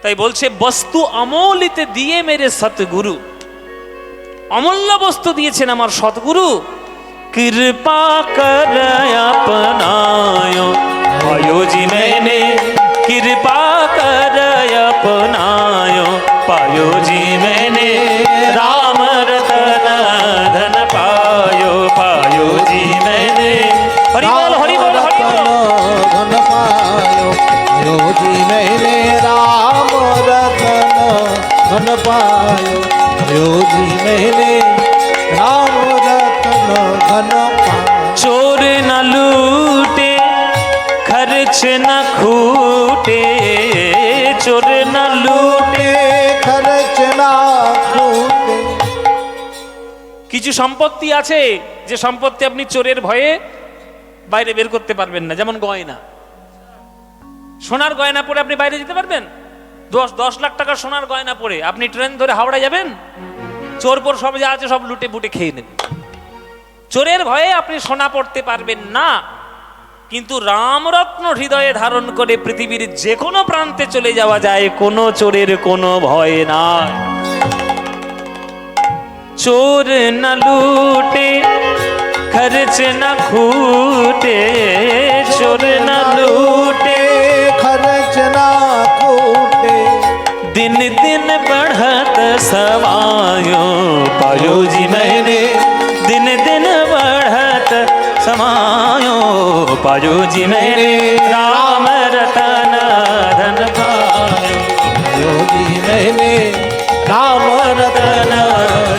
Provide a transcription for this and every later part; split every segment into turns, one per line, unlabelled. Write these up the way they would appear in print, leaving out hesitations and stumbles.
তাই বলছে বস্তু অমূলিতে দিয়ে মেরে সতগুরু, অমূল্য বস্তু দিয়েছেন আমার সতগুরু। কৃপা কর अपनायो पायो जी मैंने, कृपा कर अपनायो पायो जी मैंने, राम रतन धन पायो पायो जी मैंने। हरि बोल हरि बोल हरि बोल।
धन पायो पायो जी मैंने, राम रतन धन पायो पायो जी मैंने, राम रतन धन पायो।
चोर न लूटे खर्च न खूटे, चोर न लूटे
खर्च ना खूटे।
কিছু সম্পত্তি আছে যে সম্পত্তি আপনি চোরের ভয়ে বাইরে বের করতে পারবেন না, যেমন গয়না। সোনার গয়না পরে আপনি বাইরে যেতে পারবেন? 10 লাখ টাকার সোনার গয়না পরে আপনি ট্রেন ধরে হাওড়া যাবেন? চোর পর সব যা আছে সব লুটে বুটে খেয়ে নেবে। চোরের ভয়ে আপনি সোনা পড়তে পারবেন না, কিন্তু রামরত্ন হৃদয়ে ধারণ করে পৃথিবীর যে কোনো প্রান্তে চলে যাওয়া যায়, কোনো চোরের কোনো ভয় নাই। चोर न लूटे खर्च न खूटे, चोर न लूटे
खर्च ना खूटे।
दिन दिन बढ़त समायो पायो जी मैंने, दिन दिन बढ़त समायो पायो जी मैंने, राम रतन धन पायो
पायो जी मैंने, राम रतन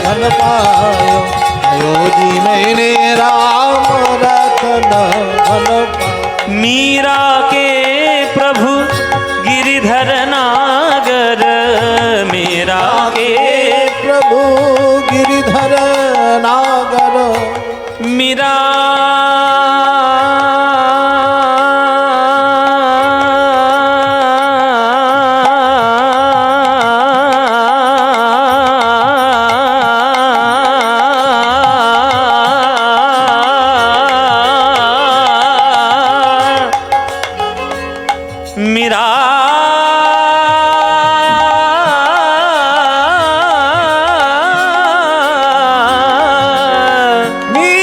धन पायो पायो जी मैंने, राम रतन धन पायो।
मीरा के प्रभु गिरिधर नागर, मीरा के
प्रभु गिरिधर नागर।
मीरा मीरा
मीरा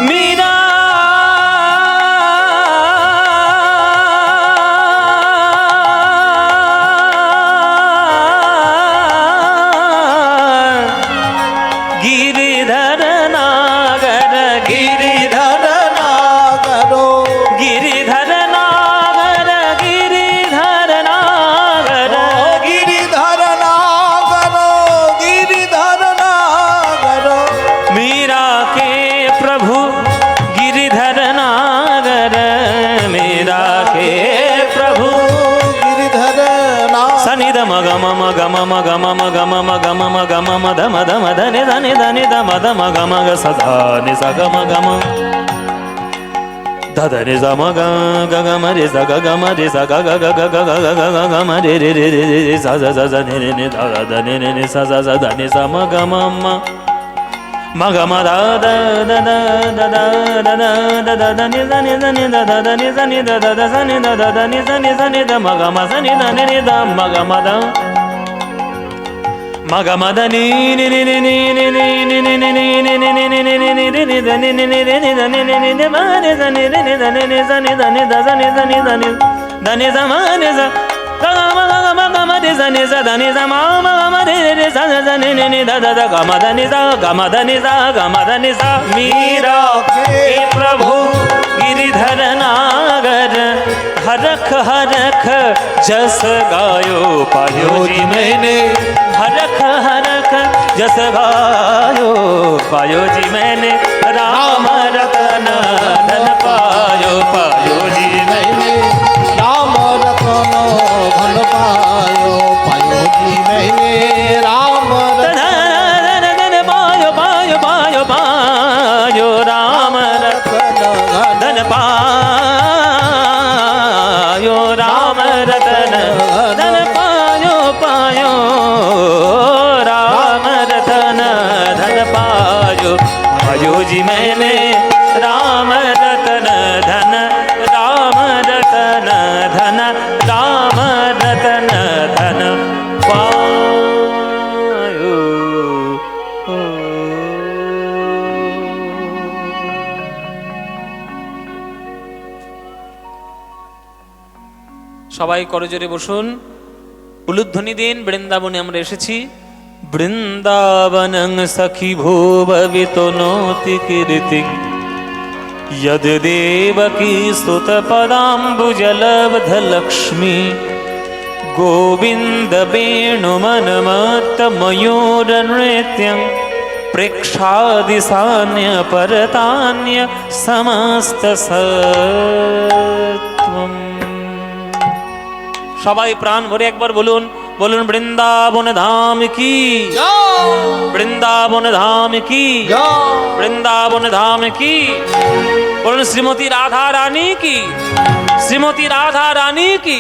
मीरा गिरिधर नागर, गिरिधर
नागरो
गिरिधर नागर, गिरिधर नागर,
गिरिधर नागरो गिरिधर नागरो।
मीरा के प्रभु गिरिधर नागर, मीरा के प्रभु
गिरिधर नागर।
सनिध मग मम गम मग मम गम मग मम गम मद मद मद नि धनि धनि ध मद मग मग सदा नि स गम गम ध नि स मग ग ग म रे स ग ग म रे स ग ग ग ग ग ग ग ग ग म रे रे रे रे रे स स स नि नि नि ध ध नि नि नि स स स ध नि स म ग म म मग म ध ध ध ध ध ध ध ध ध ध नि ध नि ध नि ध ध ध नि ध नि ध ध ध स नि ध ध ध नि स नि स नि ध म ग म स नि ध नि नि ध म ग म ध म ग म ध नि नि नि नि नि नि नि नि नि नि नि नि नि नि नि नि नि नि ध नि नि नि रे नि ध नि नि नि नि म रे स नि रे नि ध नि नि स नि ध नि ध स नि ध नि ध नि ध नि स म नि स ग ग म ग म ग म रे स नि स ध नि स म म ग म रे रे रे स स नि नि नि ध ध ध ग म ध नि स ग म ध नि स ग म ध नि स। मीरा के प्रभु गिरिधर नागर, हरख हरख जस गायो पायो जी मैंने, हरख हरख जस गायो पायो जी मैंने, राम रतन धन पायो पायो जी मैंने,
राम रतन धन पायो पायो जी मैंने, राम रतन
धन पायो पायो पायो पायो, राम
रतन
धन पायो, राम रतन धन पायो पायो, राम रतन धन पायो, पायो जी मैंने राम रतन धन, राम रतन धन, राम रतन धन पायो। সবাই করজোরে বসুন, উলুধ্বনি দিন। বৃন্দাবনে আমরা এসেছি। বৃন্দাবনং সখী ভুববিতো নোতি কীর্তি, यद देवकी स्तुत पदाम्बुजलब्ध लक्ष्मी, गोविंद वेणुमनमत्त मयूर नृत्यं, प्रेक्षादिसान्य परतान्य समस्त सत्वम्। সবাই প্রাণ ভরে একবার বলুন, বলুন বৃন্দাবন ধাম কি, বৃন্দাবন ধাম কি, বৃন্দাবন ধাম কি। বলুন শ্রীমতী রাধা রানী কি, শ্রীমতী রাধা রানী কি,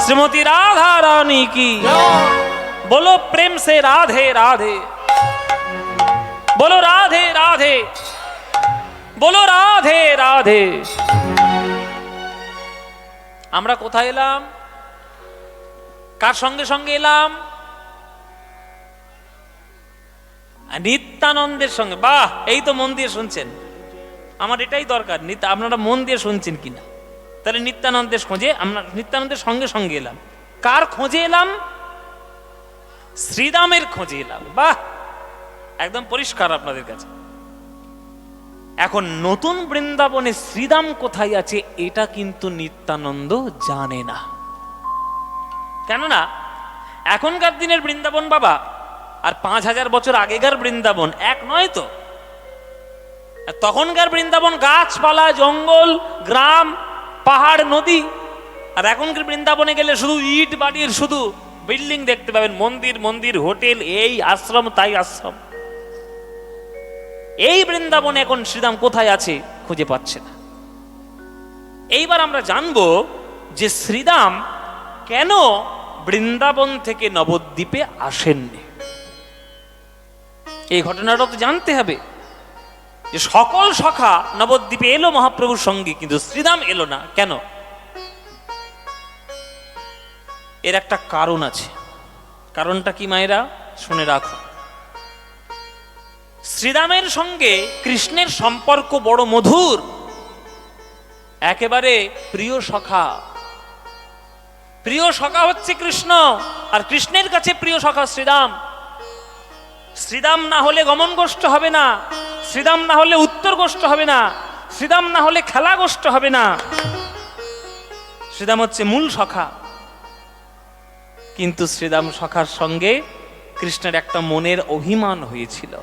শ্রীমতী রাধা রানী কি। बोलो प्रेम से राधे राधे, बोलो राधे राधे, बोलो राधे राधे। আমরা কোথায় এলাম, কার সঙ্গে সঙ্গে এলাম? নিত্যানন্দের সঙ্গে। বাহ, এই তো মন দিয়ে শুনছেন, আমার এটাই দরকার। আপনারা মন দিয়ে শুনছেন কিনা? তাহলে নিত্যানন্দের খোঁজে আমরা, নিত্যানন্দের সঙ্গে সঙ্গে এলাম। কার খোঁজে এলাম? শ্রীরামের খোঁজে এলাম। বাহ, একদম পরিষ্কার আপনাদের কাছে। এখন নতুন বৃন্দাবনে শ্রীরাম কোথায় আছে এটা কিন্তু নিত্যানন্দ জানে না। কেননা এখনকার দিনের বৃন্দাবন বাবা আর 5000 বছর আগেকার বৃন্দাবন এক নয় তো। তখনকার বৃন্দাবন গাছপালা, জঙ্গল, গ্রাম, পাহাড়, নদী। আর এখনকার বৃন্দাবনে গেলে শুধু ইট বাড়ির শুধু বিল্ডিং দেখতে পাবেন, মন্দির মন্দির, হোটেল, এই আশ্রম তাই আশ্রম। এই বৃন্দাবনে এখন শ্রীরাম কোথায় আছে খুঁজে পাচ্ছে না। এইবার আমরা জানবো যে শ্রীরাম কেন বৃন্দাবন থেকে নবদ্বীপে আসেননি। এই ঘটনাটা তো জানতে হবে যে সকল সখা নবদ্বীপে এলো মহাপ্রভুর সঙ্গে, কিন্তু শ্রীরাম এলো না কেন? এর একটা কারণ আছে। কারণটা কি মায়েরা? শুনে রাখো। শ্রীরামের সঙ্গে কৃষ্ণের সম্পর্ক বড় মধুর, একেবারে প্রিয় সখা। প্রিয় সখা হচ্ছে কৃষ্ণ, আর কৃষ্ণের কাছে প্রিয় সখা শ্রীরাম। শ্রীরাম না হলে গমন গোষ্ঠ হবে না, শ্রীরাম না হলে উত্তর গোষ্ঠ হবে না, শ্রীরাম না হলে খেলা গোষ্ঠ হবে না। শ্রীরাম হচ্ছে মূল সখা। কিন্তু শ্রীরাম সখার সঙ্গে কৃষ্ণের একটা মনের অভিমান হয়েছিল।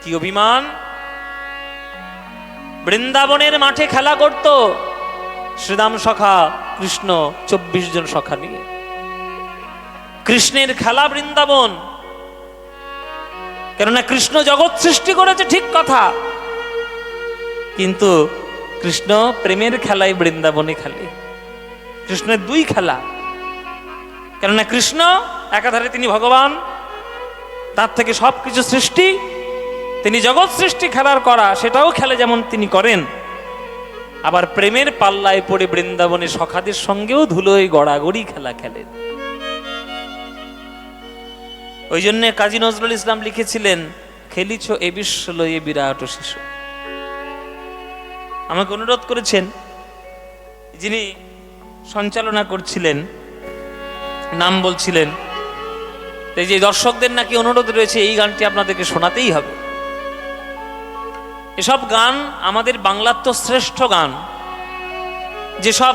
কি অভিমান? বৃন্দাবনের মাঠে খেলা করত শ্রীরাম সখা কৃষ্ণ 24 জন সখা নিয়ে। কৃষ্ণের খেলা বৃন্দাবন, কেননা কৃষ্ণ জগৎ সৃষ্টি করেছে ঠিক কথা, কিন্তু কৃষ্ণ প্রেমের খেলায় বৃন্দাবনে খেলে। কৃষ্ণের দুই খেলা, কেননা কৃষ্ণ একাধারে তিনি ভগবান, তার থেকে সবকিছু সৃষ্টি, তিনি জগৎ সৃষ্টি খেলার করা সেটাও খেলে যেমন তিনি করেন, আবার প্রেমের পাল্লায় পড়ে বৃন্দাবনে সখাদের সঙ্গেও ধুলোয় গড়াগড়ি খেলা খেলেন। ওই জন্য কাজী নজরুল ইসলাম লিখেছিলেন, খেলিছ এ বিশ্ব লয়ে বিরাট শিশু। আমাকে অনুরোধ করেছেন যিনি সঞ্চালনা করছিলেন, নাম বলছিলেন, এই যে দর্শকদের নাকি অনুরোধ রয়েছে এই গানটি আপনাদেরকে শোনাতেই হবে। এসব গান আমাদের বাংলার তো শ্রেষ্ঠ গান, যেসব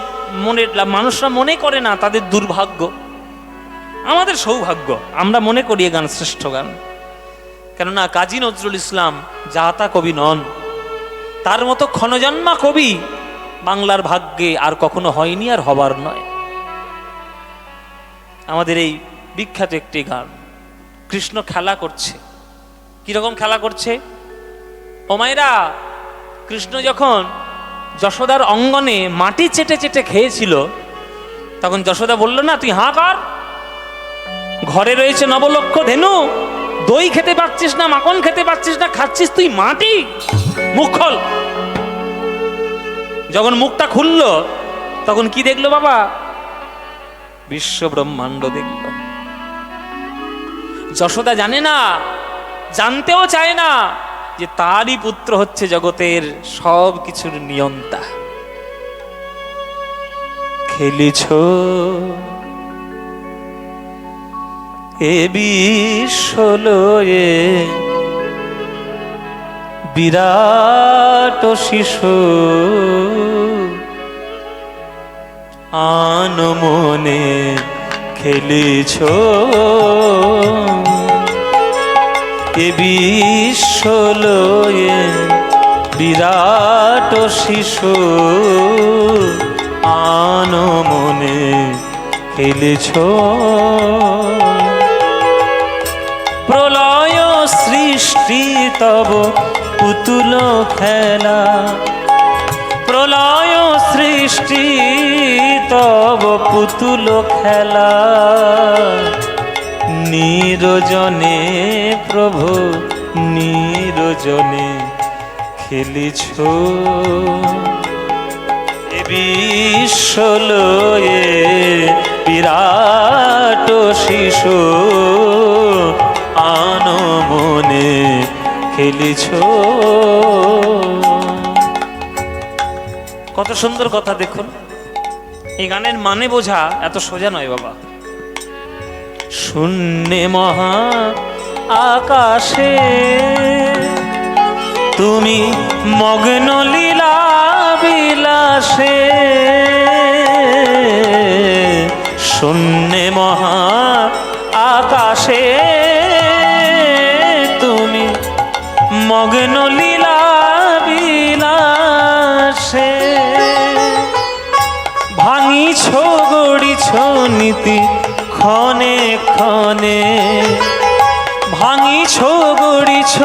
মানুষরা মনে করে না তাদের দুর্ভাগ্য, আমাদের সৌভাগ্য। আমরা মনে করি এ গান শ্রেষ্ঠ গান, কেননা কাজী নজরুল ইসলাম যাতা কবি নন, তার মতো ক্ষণজন্মা কবি বাংলার ভাগ্যে আর কখনো হয়নি, আর হবার নয়। আমাদের এই বিখ্যাত একটি গান, কৃষ্ণ খেলা করছে। কিরকম খেলা করছে? ও মায়েরা, কৃষ্ণ যখন যশোদার অঙ্গনে মাটি চেটে চেটে খেয়েছিল, তখন যশোদা বলল না তুই হাঁ কর, ঘরে রয়েছে 9 লক্ষ ধেনু, দই খেতে পাচ্ছিস না, মাখন খেতে পাচ্ছিস না, খাচ্ছিস তুই মাটি। মুখ খোল। যখন মুখটা খুললো তখন কি দেখলো বাবা? বিশ্ব ব্রহ্মাণ্ড দেখলো। যশোদা জানে না, জানতেও চায় না যে তারই পুত্র হচ্ছে জগতের সব কিছুর নিয়ন্তা। খেলিছ এ বিশ্বলয়ে বিরাট শিশু, আন মনে খেলিছ এ বিশ্বলয়ে বিরাট শিশু, আন মনে খেলিছ। প্রলয় সৃষ্টি তব পুতুল খেলা, প্রলয় সৃষ্টি তব পুতুল খেলা, নিরজনে প্রভু নিরজনে খেলিছ এ বিশ্বলয়ে বিরাট শিশু, আন মনে খেলিছ। কত সুন্দর কথা দেখুন। এই গানের মানে বোঝা এত সোজা নয় বাবা। শূন্যে মহা আকাশে তুমি মগ্ন লীলা বিলাসে, শূন্যে মহা আকাশে তুমি মগ্ন লীলা বিলাসে, ভাঙিছ গড়িছ নীতি ক্ষণে ক্ষণে, ভাঙিছ গড়িছ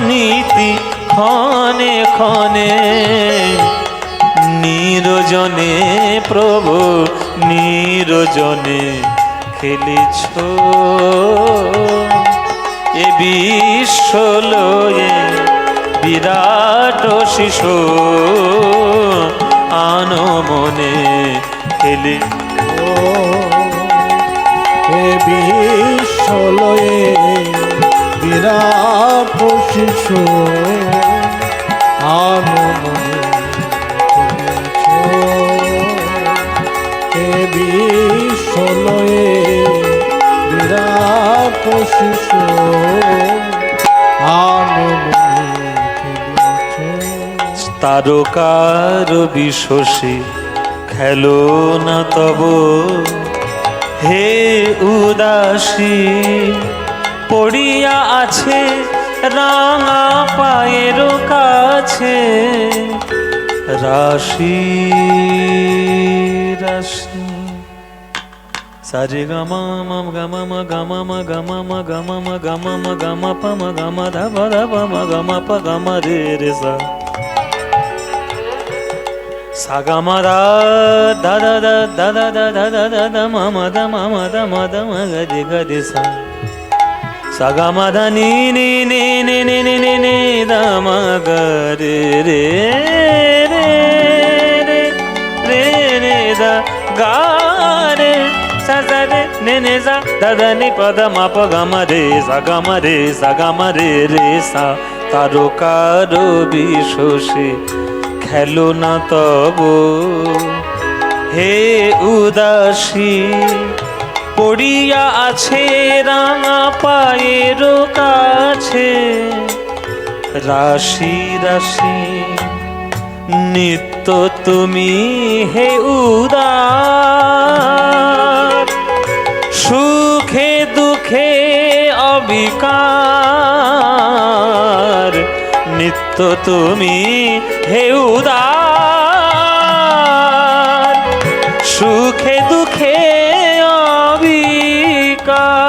নীতি ক্ষণে ক্ষণে, নিরজনে প্রভু নিরজনে খেলিছ এ বিশ্বলয়ে বিরাট শিশু, আন মনে খেলি।
এ বিশ্বলয়ে বিরাট শিশু, আন মনে খেলিছ। এ বিশ্বলয়ে বিরাট শিশু, আন মনে খেলিছ।
তারকার বিশ্বসী খেলো না তব হে উদাসী, পড়িয়া আছে রাঙা পায়ের কাছে, রাশি রাশি সারে গামা মাম গামা মা গামা মা গামা মা গামা মা গামা মা গামা পা মা গামা ধা পা ধা পা মা গামা পা গামা রে রে সা, সাগামা দা দা দা দা দা দা দা দা দা দা দা মামা দা মামা দা মা দা মা গা রে গা রে সা, সাগামা দা নি নি নি নি নি নি নি নি দা মা গা রে রে রে রে রে রে দা গা রে সা সা রে নে নে সা দা দা নি পা দা মা পা গামা রে সাগামা রে রে সা। তারকার বিশ্বসী খেলো না তব হে উদাসী, পড়িয়া আছে রাঙা পায়ের কাছে, রাশি রাশি নিত্য তুমি হে উদার, সুখে দুঃখে অবিকার, নিত্য তুমি হে উদার, সুখে দুঃখে অবিকার,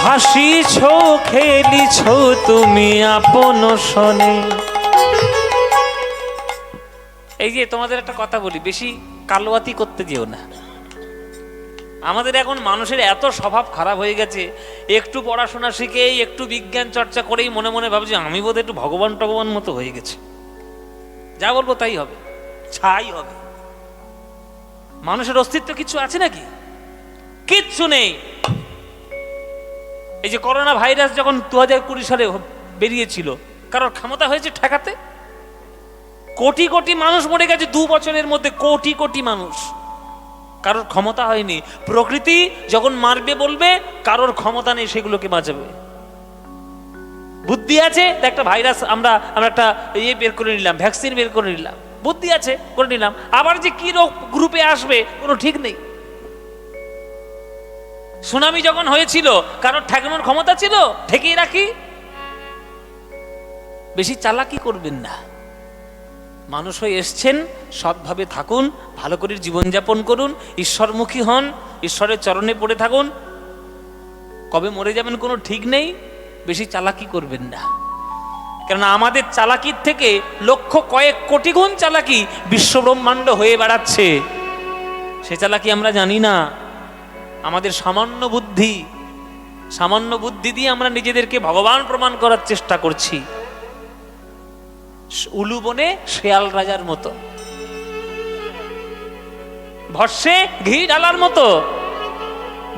হাসিছ খেলিছ তুমি আপন শনে। এই যে তোমাদের একটা কথা বলি, বেশি কালোয়াতি করতে যেও না। আমাদের এখন মানুষের এত স্বভাব খারাপ হয়ে গেছে, একটু পড়াশোনা শিখেই একটু বিজ্ঞান চর্চা করেই মনে মনে ভাবছি আমি বোধহয় একটু ভগবান টগবান মতো হয়ে গেছে, যা বলবো তাই হবে, ছাই হবে। মানুষের অস্তিত্ব কিছু আছে নাকি? কিচ্ছু নেই। এই যে করোনা ভাইরাস যখন 2020 সালে বেরিয়েছিল, কারোর ক্ষমতা হয়েছে ঠেকাতে? কোটি কোটি মানুষ মরে গেছে 2 বছরের মধ্যে, কোটি কোটি মানুষ, কারোর ক্ষমতা হয়নি। প্রকৃতি যখন মারবে বলবে, কারোর ক্ষমতা নেই সেগুলোকে বাঁচাবে। বুদ্ধি আছে, একটা ভাইরাস আমরা একটা বের করে নিলাম, ভ্যাকসিন বের করে নিলাম, বুদ্ধি আছে করে নিলাম, আবার যে কি রোগ গ্রুপে আসবে কোনো ঠিক নেই। সুনামি যখন হয়েছিল, কারোর ঠেকানোর ক্ষমতা ছিল? ঠেকিয়ে রাখি। বেশি চালাকি করবেন না। মানুষ হয়ে এসছেন, সৎভাবে থাকুন, ভালো করে জীবনযাপন করুন, ঈশ্বরমুখী হন, ঈশ্বরের চরণে পড়ে থাকুন। কবে মরে যাবেন কোনো ঠিক নেই। বেশি চালাকি করবেন না, কেননা আমাদের চালাকির থেকে লক্ষ কয়েক কোটি গুণ চালাকি বিশ্বব্রহ্মাণ্ড হয়ে বেড়াচ্ছে। সে চালাকি আমরা জানি না। আমাদের সামান্য বুদ্ধি দিয়ে আমরা নিজেদেরকে ভগবান প্রমাণ করার চেষ্টা করছি, উলু বনে শেয়াল রাজার মতো, ভস্যে ঘি ঢালার মতো।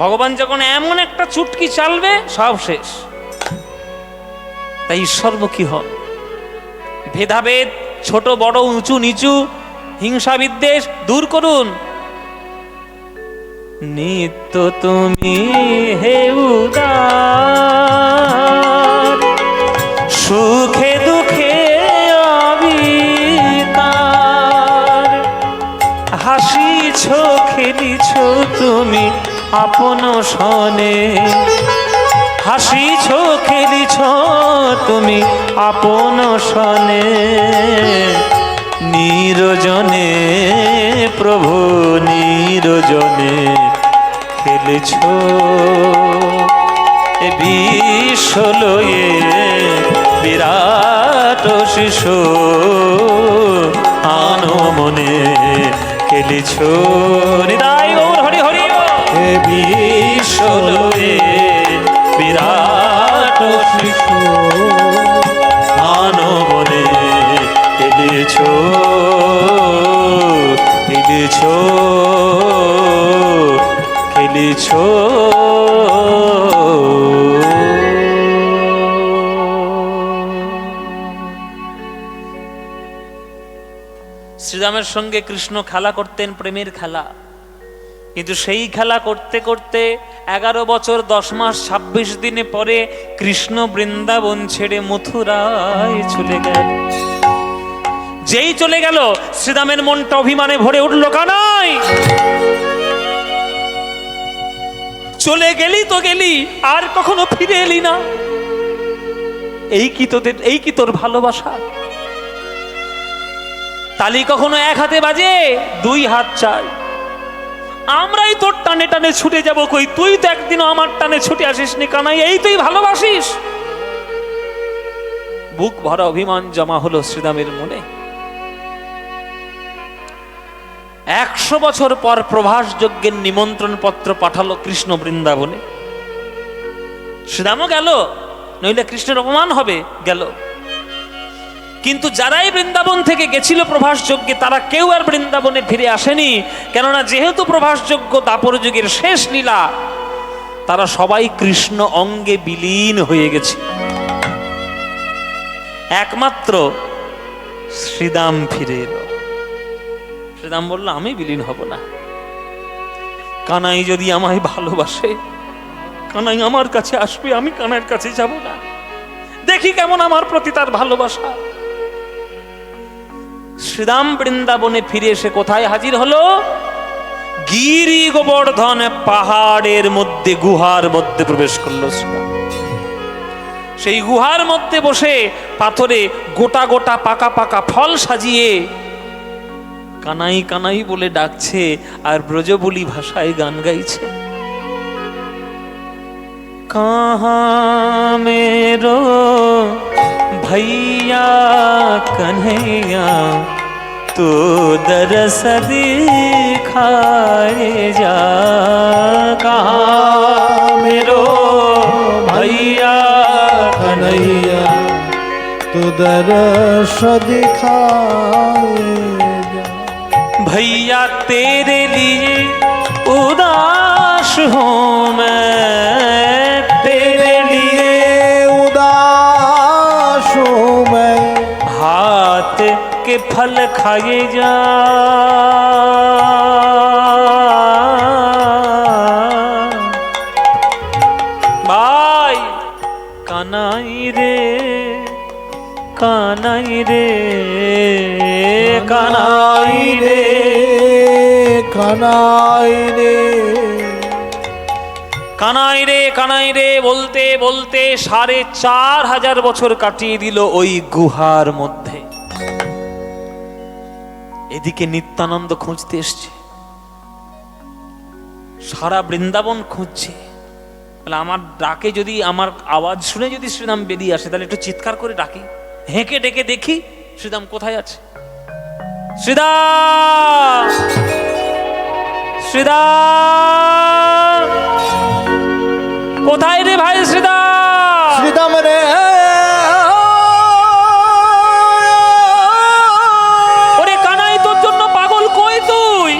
ভগবান যখন এমন একটা চুটকি চালবে, সব শেষ। তাই ঈশ্বরমুখী হন। ভেদাভেদ, ছোট বড়, উঁচু নিচু, হিংসা বিদ্বেষ দূর করুন। নিত্য তুমি হে উদার, সুখে দুঃখে অবিতার, হাসিছ খেলিছ তুমি আপন সনে, হাসিছ খেলিছ তুমি আপন সনে, নিরজনে প্রভু নিরজনে খেলেছ, এ বিশ্বলয়ে বিরাট শিশু আনো মনে খেলেছ। নিতাই গৌর হরি হরি। এ বিশ্বলয়ে বিরাট শিশু আনো মনে খেলেছ, খেলেছ, খেলেছ। শ্রীরামের সঙ্গে কৃষ্ণ খেলা করতেন, প্রেমের খেলা। কিন্তু সেই খেলা করতে করতে 11 বছর 10 মাস 26 দিনে পরে কৃষ্ণ বৃন্দাবন ছেড়ে মথুরায় চলে গেল। যেই চলে গেল, শ্রীরামের মনটা অভিমানে ভরে উঠল। কানাই, চলে গেলি তো গেলি, আর কখনো ফিরে এলি না। এই কি তোর ভালোবাসা? তালি কখনো এক হাতে বাজে, 2 হাত চাই। আমরাই তোর টানে টানে ছুটে যাব কই, তুই তো একদিনও আমার টানে ছুটে আসিস নি। কানাই, এই তুই ভালোবাসিস? বুক ভরা অভিমান জমা হলো শ্রীরামের মনে। 100 বছর পর প্রভাস যজ্ঞের নিমন্ত্রণ পত্র পাঠালো কৃষ্ণ বৃন্দাবনে। শ্রীরামও গেল, নইলে কৃষ্ণের অপমান হবে, গেল। কিন্তু যারাই বৃন্দাবন থেকে গেছিল প্রভাস যজ্ঞে, তারা কেউ আর বৃন্দাবনে ফিরে আসেনি। কেননা যেহেতু প্রভাস যজ্ঞ দাপর যুগের শেষ লীলা, তারা সবাই কৃষ্ণ অঙ্গে বিলীন হয়ে গেছে। একমাত্র শ্রীরাম ফিরে এলো। শ্রীরাম বলল, আমি বিলীন হব না। কানাই যদি আমায় ভালোবাসে, কানাই আমার কাছে আসবে, আমি কানাইয়ের কাছে যাব না। দেখি কেমন আমার প্রতি তার ভালোবাসা। শ্রীরাম বৃন্দাবনে ফিরে এসে কোথায় হাজির হলো? গিরি গোবর্ধন পাহাড়ের মধ্যে, গুহার মধ্যে প্রবেশ করলো শ্রীরাম। সেই গুহার মধ্যে বসে পাথরে গোটা গোটা পাকা পাকা ফল সাজিয়ে কানাই কানাই বলে ডাকছে, আর ব্রজবুলি ভাষায় গান গাইছে। कहाँ मेरो भैया कन्हैया, तू दरस दिखाए जा, कहाँ मेरो भैया
कन्हैया तू दरस दिखाए जा।
भैया तेरे लिए उदास हूँ मैं, तेरे लिए
उदास हूँ मैं,
हाथ के फल खाए जा। भाई कानाई रे, कानाई रे, कानाई रे,
কানাই রে,
কানাই রে, কানাই রে বলতে বলতে ৪,৫০০ বছর কাটিয়ে দিল ওই গুহার মধ্যে। এদিকে নিত্যানন্দ খুঁজতে এসছে, সারা বৃন্দাবন খুঁজছে। বলে আমার ডাকে যদি, আমার আওয়াজ শুনে যদি শ্রীরাম বেরিয়ে আসে, তাহলে একটু চিৎকার করে ডাকি, হেঁকে ডেকে দেখি শ্রীরাম কোথায় আছে। শ্রীরাম, শ্রীরাম, কোথায় রে ভাই শ্রীরাম?
শ্রীদাম রে,
ওরে কানাই তোর জন্য পাগল, কই তুই?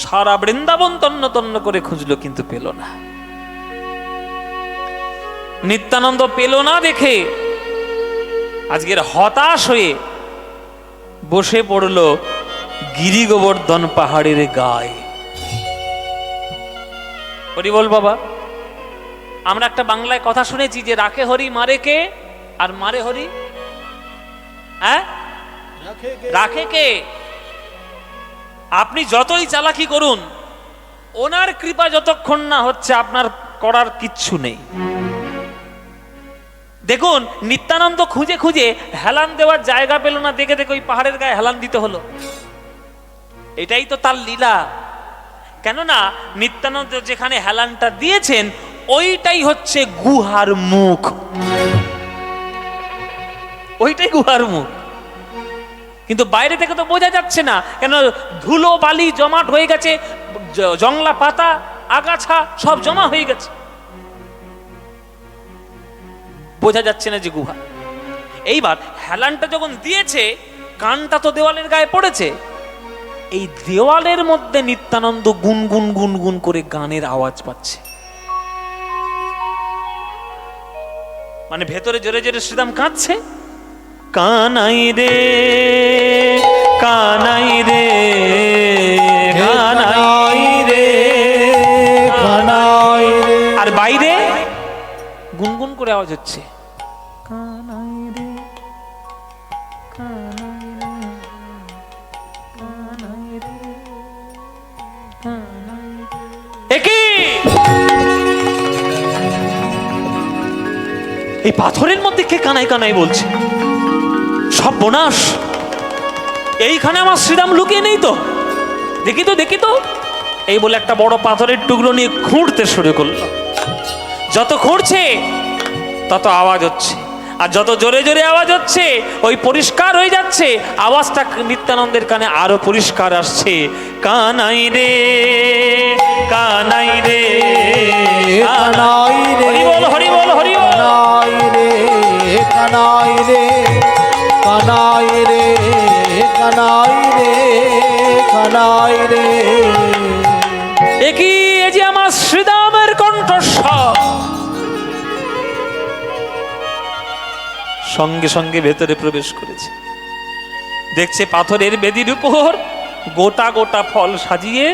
সারা বৃন্দাবন তন্ন তন্ন করে খুঁজলো, কিন্তু পেল না। নিত্যানন্দ পেল না দেখে আজকের হতাশ হয়ে বসে পড়ল গিরি গোবর্ধন পাহাড়ের গায়ে। হরি বল বাবা। আমরা একটা বাংলায় কথা শুনেছি যে রাখে হরি মারে কে, আর মারে হরি হ্যাঁ রাখে কে। আপনি যতই চালাকি করুন, ওনার কৃপা যতক্ষণ না হচ্ছে আপনার করার কিচ্ছু নেই। দেখুন নিত্যানন্দ খুঁজে খুঁজে হেলান দেওয়ার জায়গা পেল না, দেখে দেখে ওই পাহাড়ের গায়ে হেলান দিতে হলো। এটাই তো তার লীলা। কেননা নিত্যানন্দ যেখানে হেলানটা দিয়েছেন ওইটাই হচ্ছে গুহার মুখ, ওইটাই গুহার মুখ। কিন্তু বাইরে থেকে তো বোঝা যাচ্ছে না, কেন ধুলো বালি জমাট হয়ে গেছে, জংলা পাতা আগাছা সব জমা হয়ে গেছে, বোঝা যাচ্ছে না যে গুহা। এইবার হেলানটা যখন দিয়েছে, কানটা তো দেওয়ালের গায়ে পড়েছে, এই দেওয়ালের মধ্যে নিত্যানন্দ গুনগুন গুনগুন করে গানের আওয়াজ পাচ্ছে। মানে ভেতরে জোরে জোরে শ্রীরাম কাঁদছে, কানাই রে, কানাই রে, কানাই রে,
কানাই রে,
আর বাইরে গুনগুন করে আওয়াজ হচ্ছে, কানাই রে, কানাই রে, কানাই রে, কানাই রে। একি এই পাথরের মধ্যে কে কানাই কানাই বলছে? সব বোনাস, এইখানে আমার শ্রীরাম লুকিয়ে নেই তো, দেখি তো দেখি তো। এই বলে একটা বড় পাথরের টুকরো নিয়ে খুঁড়তে শুরু করলো। যত খুঁড়ছে তত আওয়াজ হচ্ছে, আর যত জোরে জোরে আওয়াজ হচ্ছে ওই পরিষ্কার হয়ে যাচ্ছে, আওয়াজটা নিত্যানন্দের কানে আরো পরিষ্কার আসছে, কানাই রে, কানাই রে,
কানাই রে,
হরি বল, হরি বল, হরি বল।
কানাই রে, কানাই রে, কানাই রে, কানাই রে, কানাই রে।
একই এ যে আমার শ্রীরামের কণ্ঠস্বর। সঙ্গে সঙ্গে ভেতরে প্রবেশ করেছে, দেখছে পাথরের বেদির উপর গোটা গোটা ফল সাজিয়ে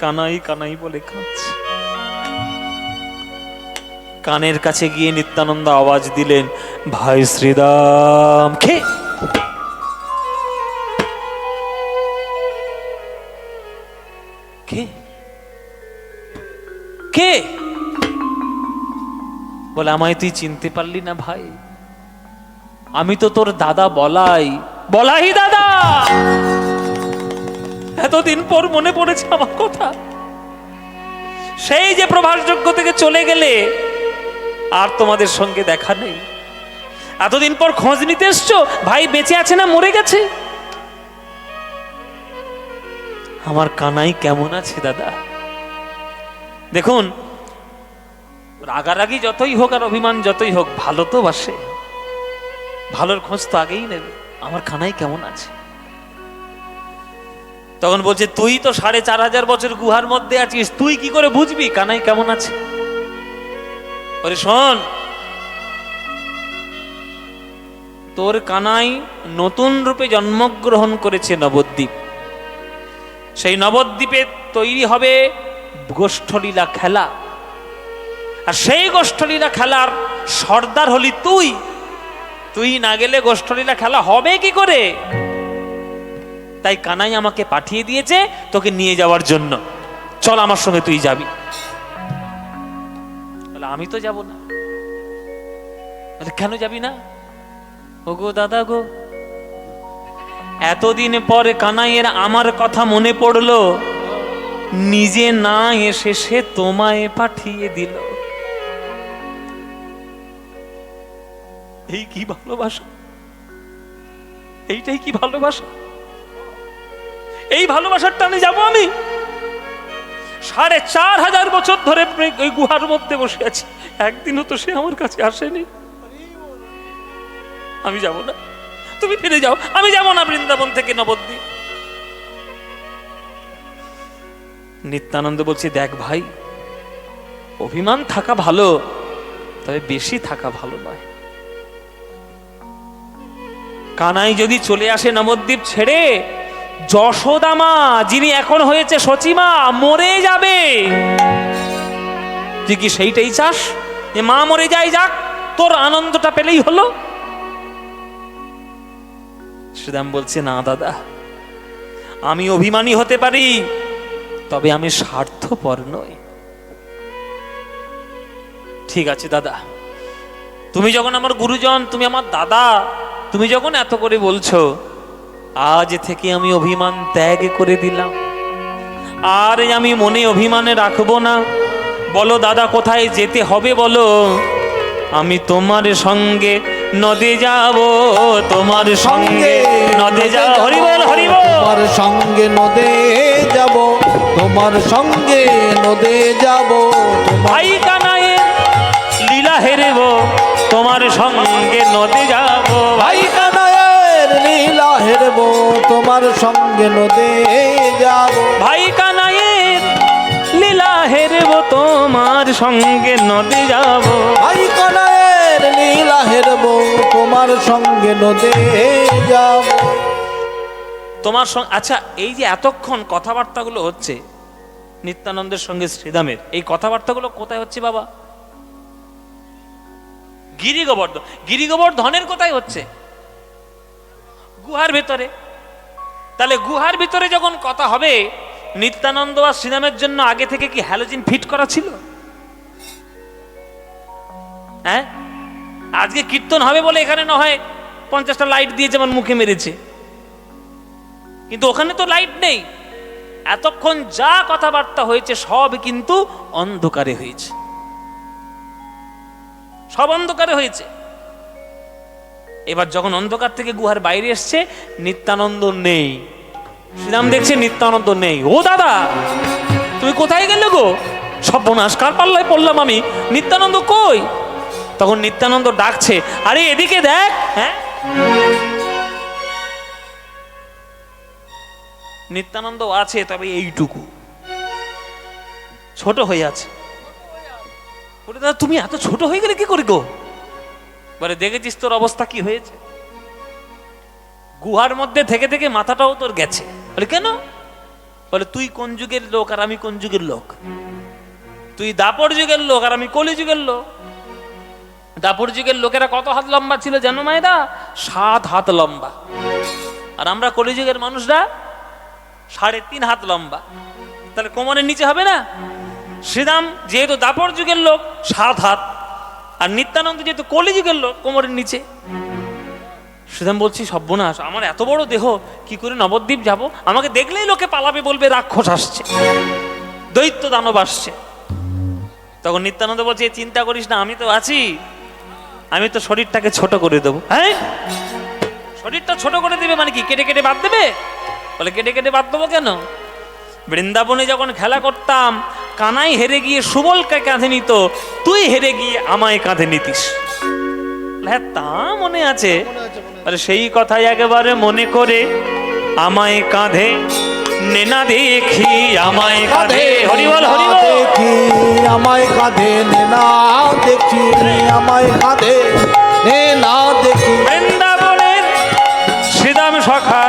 কানাই কানাই বলে কাঁদছে। কানের কাছে গিয়ে নিত্যানন্দ আওয়াজ দিলেন, ভাই শ্রীরাম। কে? কে? কে? বলে আমায় তুই চিনতে পারলি না ভাই? আমি তো তোর দাদা বলাই। বলাই দাদা, এতদিন পর মনে পড়েছে আমার কথা। সেই যে প্রভাসযোগ্য থেকে চলে গেলে আর তোমাদের সঙ্গে দেখা নেই। এতদিন পর খোঁজ নিতে এসছো, ভাই বেঁচে আছে না মরে গেছে? আমার কানাই কেমন আছে দাদা? দেখুন, রাগারাগি যতই হোক আর অভিমান যতই হোক, ভালো তো বাসে, ভালোর খোঁজ তো আগেই নেবে। আমার কানাই কেমন আছে? তখন বলছে, তুই তো 4500 বছর গুহার মধ্যে আছিস, তুই কি করে বুঝবি কানাই কেমন আছে? ওরে শোন, তোর কানাই নতুন রূপে জন্মগ্রহণ করেছে নবদ্বীপ। সেই নবদ্বীপে তৈরি হবে গোষ্ঠলীলা খেলা, আর সেই গোষ্ঠলীলা খেলার সর্দার হলি তুই। তুই না গেলে গোষ্ঠলীলা খেলা হবে কি করে? তাই কানাই আমাকে পাঠিয়ে দিয়েছে তোকে নিয়ে যাওয়ার জন্য। চল আমার সঙ্গে তুই যাবি। বলে, আমি তো যাব না। বলে, কেন যাবি না? ও গো দাদা গো, এতদিন পরে কানাইয়ের আমার কথা মনে পড়লো, নিজে না এসে সে তোমায় পাঠিয়ে দিল। এই কি ভালোবাসা! এইটাই কি ভালোবাসা! এই ভালোবাসার টানে যাবো আমি? 4500 বছর ধরে ওই গুহার মধ্যে বসে আছি, একদিনও তো সে আমার কাছে আসেনি। আমি যাব না, তুমি ফিরে যাও, আমি যাব না বৃন্দাবন থেকে নবদ্বীপ। নিত্যানন্দ বলছে, দেখ ভাই, অভিমান থাকা ভালো, তবে বেশি থাকা ভালো নয়। কানাই যদি চলে আসে নবদ্বীপ ছেড়ে, যশোদা মা, যিনি এখন হয়েছে সচিমা, মরে যাবে। তুই কি সেইটাই চাস যে মা মরে যায়, যাক, তোর আনন্দটা পেলেই হলো? শ্রীরাম বলছে, না দাদা, আমি অভিমানী হতে পারি, তবে আমি স্বার্থপর নই। ঠিক আছে দাদা, তুমি যখন আমার গুরুজন, তুমি আমার দাদা, তুমি যখন এত করে বলছো, আজ থেকে আমি অভিমান ত্যাগ করে দিলাম। আর আমি মনে অভিমানে রাখবো না। বলো দাদা, কোথায় যেতে হবে বলো, আমি তোমার সঙ্গে নদে যাব, তোমার সঙ্গে নদে যাব। হরি বল, হরি বল।
তোমার সঙ্গে নদে যাব, তোমার সঙ্গে নদে যাব।
ভাই কানাইয়ের লীলা হেরব, তোমার সঙ্গে নদে যাব।
ভাই কানাইয়ের লীলা হেরব, তোমার সঙ্গে নদে যাব।
ভাই কানাইয়ের লীলা হেরব, তোমার সঙ্গে নদে যাব।
ভাই কানাইয়ের লীলা হেরব, তোমার সঙ্গে নদে যাব।
তোমার সঙ্গে, আচ্ছা, এই যে এতক্ষণ কথাবার্তাগুলো হচ্ছে নিত্যানন্দের সঙ্গে শ্রীদামের, এই কথাবার্তাগুলো কোথায় হচ্ছে বাবা? গিরিগোবর্ধন। গিরিগোবর্ধনের কোথায় হচ্ছে? গুহার ভেতরে। তাহলে গুহার ভিতরে যখন কথা হবে, নিত্যানন্দ আর শ্রীরামের জন্য আগে থেকে কি হ্যালোজিন ফিট করা ছিল? হ্যাঁ, আজকে কীর্তন হবে বলে এখানে না হয় 50টা লাইট দিয়ে যেমন মুখে মেরেছে, কিন্তু ওখানে তো লাইট নেই। এতক্ষণ যা কথাবার্তা হয়েছে সব কিন্তু অন্ধকারে হয়েছে, সব অন্ধকারে হয়েছে। এবার যখন অন্ধকার থেকে গুহার বাইরে এসছে, নিত্যানন্দ নেই। শ্রীরাম দেখছে নিত্যানন্দ নেই। ও দাদা, তুমি কোথায় গেলে গো? সর্বনাশ, কার পাল্লায় পড়লাম আমি? নিত্যানন্দ কই? তখন নিত্যানন্দ ডাকছে, আরে এদিকে দেখ। হ্যাঁ, নিত্যানন্দ আছে, তবে এইটুকু ছোট হয়ে আছে। বলে, দাদা তুমি এত ছোট হয়ে গেলে কি করে গো? বলে, দেখেছিস তোর অবস্থা কি হয়েছে? গুহার মধ্যে থেকে থেকে মাথাটাও তোর গেছে। বলে, কেন? বলে, তুই কোন যুগের লোক আর আমি কোন যুগের লোক? তুই দাপর যুগের লোক আর আমি কলি যুগের লোক। দাপর যুগের লোকেরা কত হাত লম্বা ছিল জানো মায়েরা? 7 হাত লম্বা। আর আমরা কলি যুগের মানুষরা 3.5 হাত লম্বা। তাহলে কোমরের নিচে হবে না? শ্রীরাম যেহেতু দাপর যুগের লোক, 7 হাত, আর নিত্যানন্দ যেহেতু কলি যুগের লোক, কোমরের নিচে। শ্রীরাম বলছি, সর্বনাশ, আমার এত বড় দেহ, কি করে নবদ্বীপ যাব? আমাকে দেখলেই লোকে পালাবে, বলবে রাক্ষস আসছে, দৈত্য দানব আসছে। তখন নিত্যানন্দ বলছে, চিন্তা করিস না, আমি তো আছি, আমি তো শরীরটাকে ছোট করে দেবো। হ্যাঁ, শরীরটা ছোট করে দেবে মানে কি? কেটে কেটে বাদ দেবে? বলে, কেটে কেটে বাদ দেবো কেন? বৃন্দাবনে যখন খেলা করতাম, কানাই হেরে গিয়ে সুবলকে কাঁধে নিত, তুই হেরে গিয়ে আমায় কাঁধে নিতিস। হ্যাঁ, তা মনে আছে। আরে সেই কথাই একেবারে মনে করে আমায় কাঁধে নেনা দেখি, আমায় কাঁধে, হরিবল হরিবল,
দেখি আমায় কাঁধে নেনা দেখি, আমায় কাঁধে নেনা দেখি।
বৃন্দাবনের শ্রীদাম সখা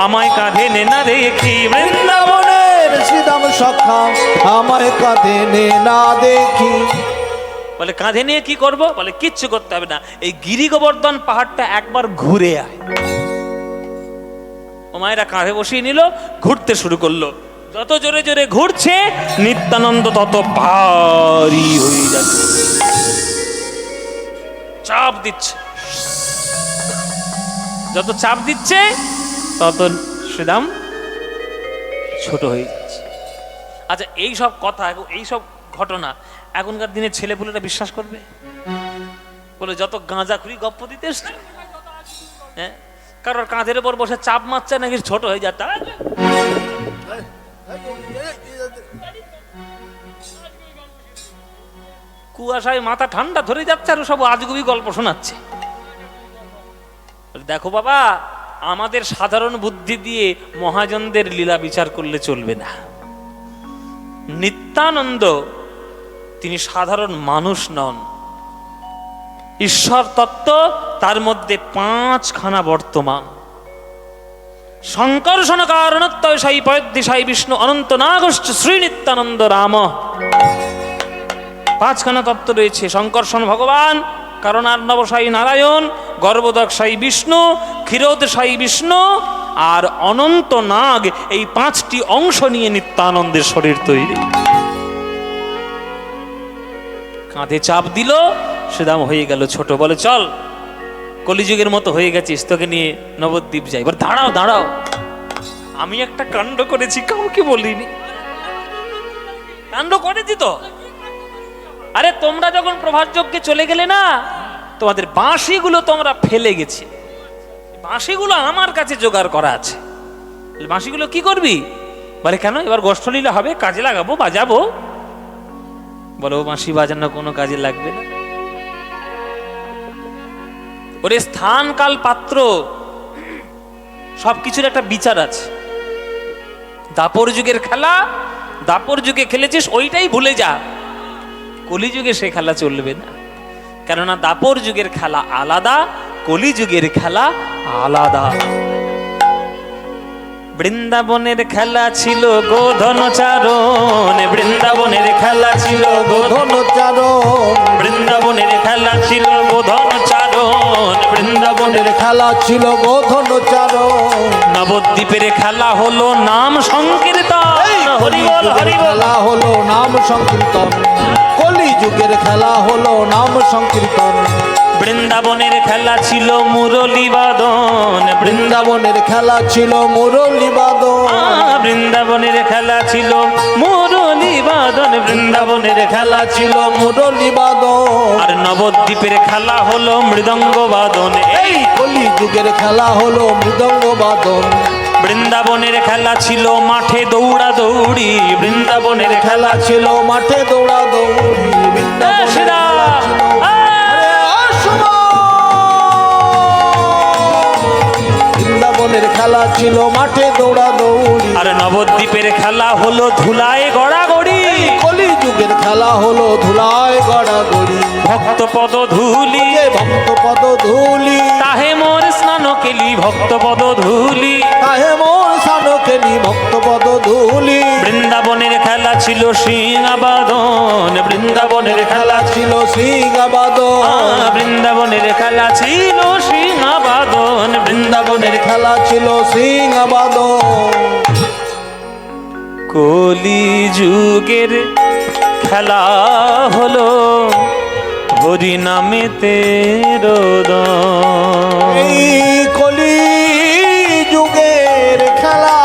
আমায় কাঁধে নেনা দেখি,
বৃন্দাবনের শ্রীদাম সখা আমায় কাঁধে নেনা দেখি।
বলে কাঁধে নিয়ে কি করব? বলে কিচ্ছু করতে হবে না, এই গিরি গোবর্ধন পাহাড়টা একবার ঘুরে আয়। ও মায়েরা কাঁধে বসিয়ে নিল, ঘুরতে শুরু করলো। যত জোরে জোরে ঘুরছে নিত্যানন্দ তত ভারী হয়ে যাচ্ছে, চাপ দিচ্ছে। যত চাপ দিচ্ছে তত শ্রীদাম ছোট হয়ে যাচ্ছে। আচ্ছা, এই সব কথা, এই সব ঘটনা এখনকার দিনের ছেলেপুলেরা বিশ্বাস করবে? বলে যত গাঁজা খুরি গপ্প দিতে এসছে। হ্যাঁ, কারোর কাঁধের উপর বসে চাপ মারছে নাকি ছোট হয়ে যায়, তা কুয়াশায় মাথা ঠান্ডা ধরে যাচ্ছে আর সব আজগুবি গল্প শোনাচ্ছে। দেখো বাবা, আমাদের সাধারণ বুদ্ধি দিয়ে মহাজনদের লীলা বিচার করলে চলবে না। নিত্যানন্দ তিনি সাধারণ মানুষ নন, ঈশ্বর তত্ত্ব তার মধ্যে 5খানা বর্তমান। সংকর্ষণ কারণত্বয় সাই পয়দ্দিশাই বিষ্ণু অনন্ত নাগশ্চ শ্রী নিত্যানন্দ রাম। 5খানা তত্ত্ব রয়েছে। সংকর্ষণ ভগবান, কারণার্ণব সাই নারায়ণ, গর্ভোদক সাই বিষ্ণু, ক্ষীরোদ সাই বিষ্ণু, আর অনন্ত নাগ। এই 5টি অংশ নিয়ে নিত্যানন্দের শরীর তৈরি। কাঁধে চাপ দিল, শ্রীদাম হয়ে গেল ছোট। বলে চল, কলিযুগের মতো হয়ে গেছিস, তোকে নিয়ে নবদ্বীপ যাই। এবার দাঁড়াও দাঁড়াও, আমি একটা কাণ্ড করেছি, কাউকে বলিনি। কাণ্ড করেছি তো। আরে তোমরা যখন প্রভাতযজ্ঞে চলে গেলে না, তোমাদের বাঁশিগুলো তোমরা ফেলে গেছে। বাঁশিগুলো আমার কাছে জোগাড় করা আছে। বাঁশিগুলো কি করবি? বলে কেন, এবার গোষ্ঠলীলা হবে, কাজে লাগাবো, বাজাবো। বলো বাঁশি বাজানো কোনো কাজে লাগবে না। ওরে স্থান কাল পাত্র সবকিছুর একটা বিচার আছে। দাপর যুগের খেলা, দাপর যুগে খেলেছিস, ওইটাই ভুলে যা। কলিযুগে সে খেলা চলবে না, কেননা দাপর যুগের খেলা আলাদা, কলিযুগের খেলা আলাদা। বৃন্দাবনের খেলা ছিল গোধন চারণ, বৃন্দাবনের খেলা ছিল গোধন
চারণ,
বৃন্দাবনের খেলা ছিল গোধন চারণ,
বৃন্দাবনের খেলা ছিল গোধন চারণ।
নবদ্বীপের খেলা হলো নাম সংকীর্তন, হরিবল হরিবল।
খেলা হলো নাম সংকীর্তন, কলিযুগের খেলা হলো নাম সংকীর্তন।
বৃন্দাবনের খেলা ছিল মুরলী বাদন,
বৃন্দাবনের খেলা ছিল মুরলী বাদন,
বৃন্দাবনের খেলা ছিল মুরলী বাদন, বৃন্দাবনের খেলা ছিল
মুরলী বাদন।
আর নবদ্বীপের খেলা হলো মৃদঙ্গ বাদন।
এই কলিযুগের খেলা হলো মৃদঙ্গ বাদন।
বৃন্দাবনের খেলা ছিল মাঠে দৌড়া দৌড়ি, বৃন্দাবনের খেলা
ছিল মাঠে দৌড়া দৌড়ি। বৃন্দাবনের খেলা ছিল মাঠে দৌড়া দৌড়ি।
আর নবদ্বীপের খেলা হলো ধুলায় গড়াগড়ি,
কলিযুগের খেলা হলো ধুলায় গড়াগড়ি।
ভক্ত পদ ধুলি,
ভক্ত পদ ধুলি,
তাহে মোর স্নান কেলি, ভক্ত পদ ধুলি,
তাহে মোর স্নান কেলি, ভক্ত পদ ধুলি।
বৃন্দাবনের খেলা ছিল সিংহাবাদন, বৃন্দাবনের খেলা
ছিল সিংহাবাদন,
বৃন্দাবনের খেলা ছিল সিংহাবাদন, বৃন্দাবনের
খেলা ছিল সিংহাবাদন।
কলিযুগের খেলা হলো হরি নামেতে রোদন।
এই কলিযুগের খেলা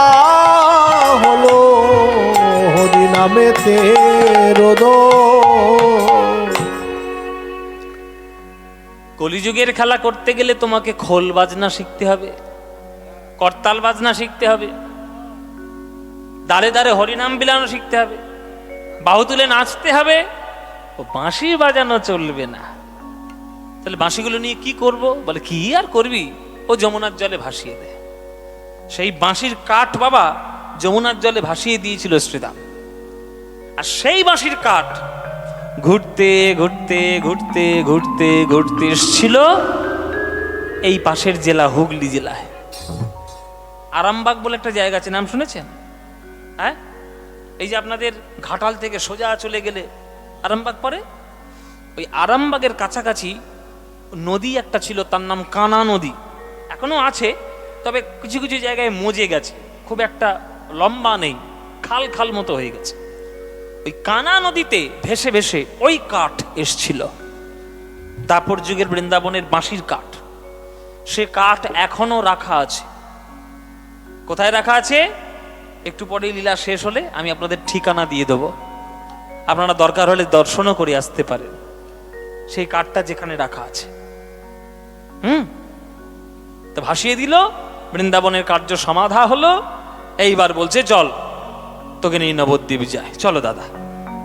হলো হরি নামেতে রোদন।
কলিযুগের খেলা করতে গেলে তোমাকে খোল বাজনা শিখতে হবে, করতাল বাজনা শিখতে হবে। দাঁড়ে দাঁড়ে হরিনাম বিলানো শিখতে হবে, বাহু তুলে নাচতে হবে, ও বাঁশি বাজানো চলবে না। তাহলে বাঁশিগুলো নিয়ে কি করব? বলে কি আর করবি, ও যমুনার জলে ভাসিয়ে দে। সেই বাঁশির কাঠ বাবা যমুনার জলে ভাসিয়ে দিয়েছিল শ্রীদাম। আর সেই বাঁশির কাঠ ঘুরতে ঘুরতে ঘুরতে ঘুরতে ঘুরতে এসছিল এই পাশের জেলা হুগলি জেলায়। আরামবাগ বলে একটা জায়গা আছে, নাম শুনেছেন? হ্যাঁ, এই যে আপনাদের ঘাটাল থেকে সোজা চলে গেলে আরামবাগ পড়ে, ওই আরামবাগের কাছাকাছি নদী একটা ছিল, তার নাম কানা নদী। এখনো আছে, তবে কিছু কিছু জায়গায় মজে গেছে, খুব একটা লম্বা নেই, খাল খাল মতো হয়ে গেছে। ওই কানা নদীতে ভেসে ভেসে ওই কাঠ এসছিল, দাপর যুগের বৃন্দাবনের বাঁশির কাঠ। সে কাঠ এখনো রাখা আছে। কোথায় রাখা আছে? একটু পরে লীলা শেষ হলে আমি আপনাদের ঠিকানা দিয়ে দেব, আপনারা দরকার হলে দর্শনও করে আসতে পারেন সেই কাঠটা যেখানে রাখা আছে। তো ভাসিয়ে দিল, বৃন্দাবনের কার্য সমাধা হলো। এইবার বলছে চল তোকে নিয়ে নবদ্বীপ যায়। চলো দাদা,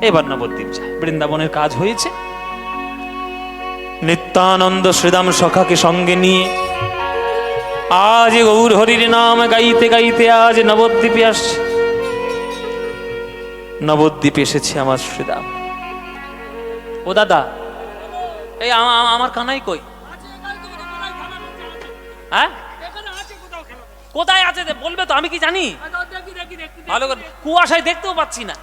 এবার নবদ্বীপ যায়। বৃন্দাবনের কাজ হয়েছে। নিত্যানন্দ শ্রীদাম সখাকে সঙ্গে নিয়ে আজ গৌর হরির নাম গাইতে গাইতে আজ নবদ্বীপে আসছে। নবদ্বীপে এসেছে আমার শ্রীদাম। ও দাদা, এই আমার কানাই কই? হ্যাঁ, কোথায় আছে বলবে তো, আমি কি জানি? ভালো করে কুয়াশায় দেখতেও পাচ্ছি না।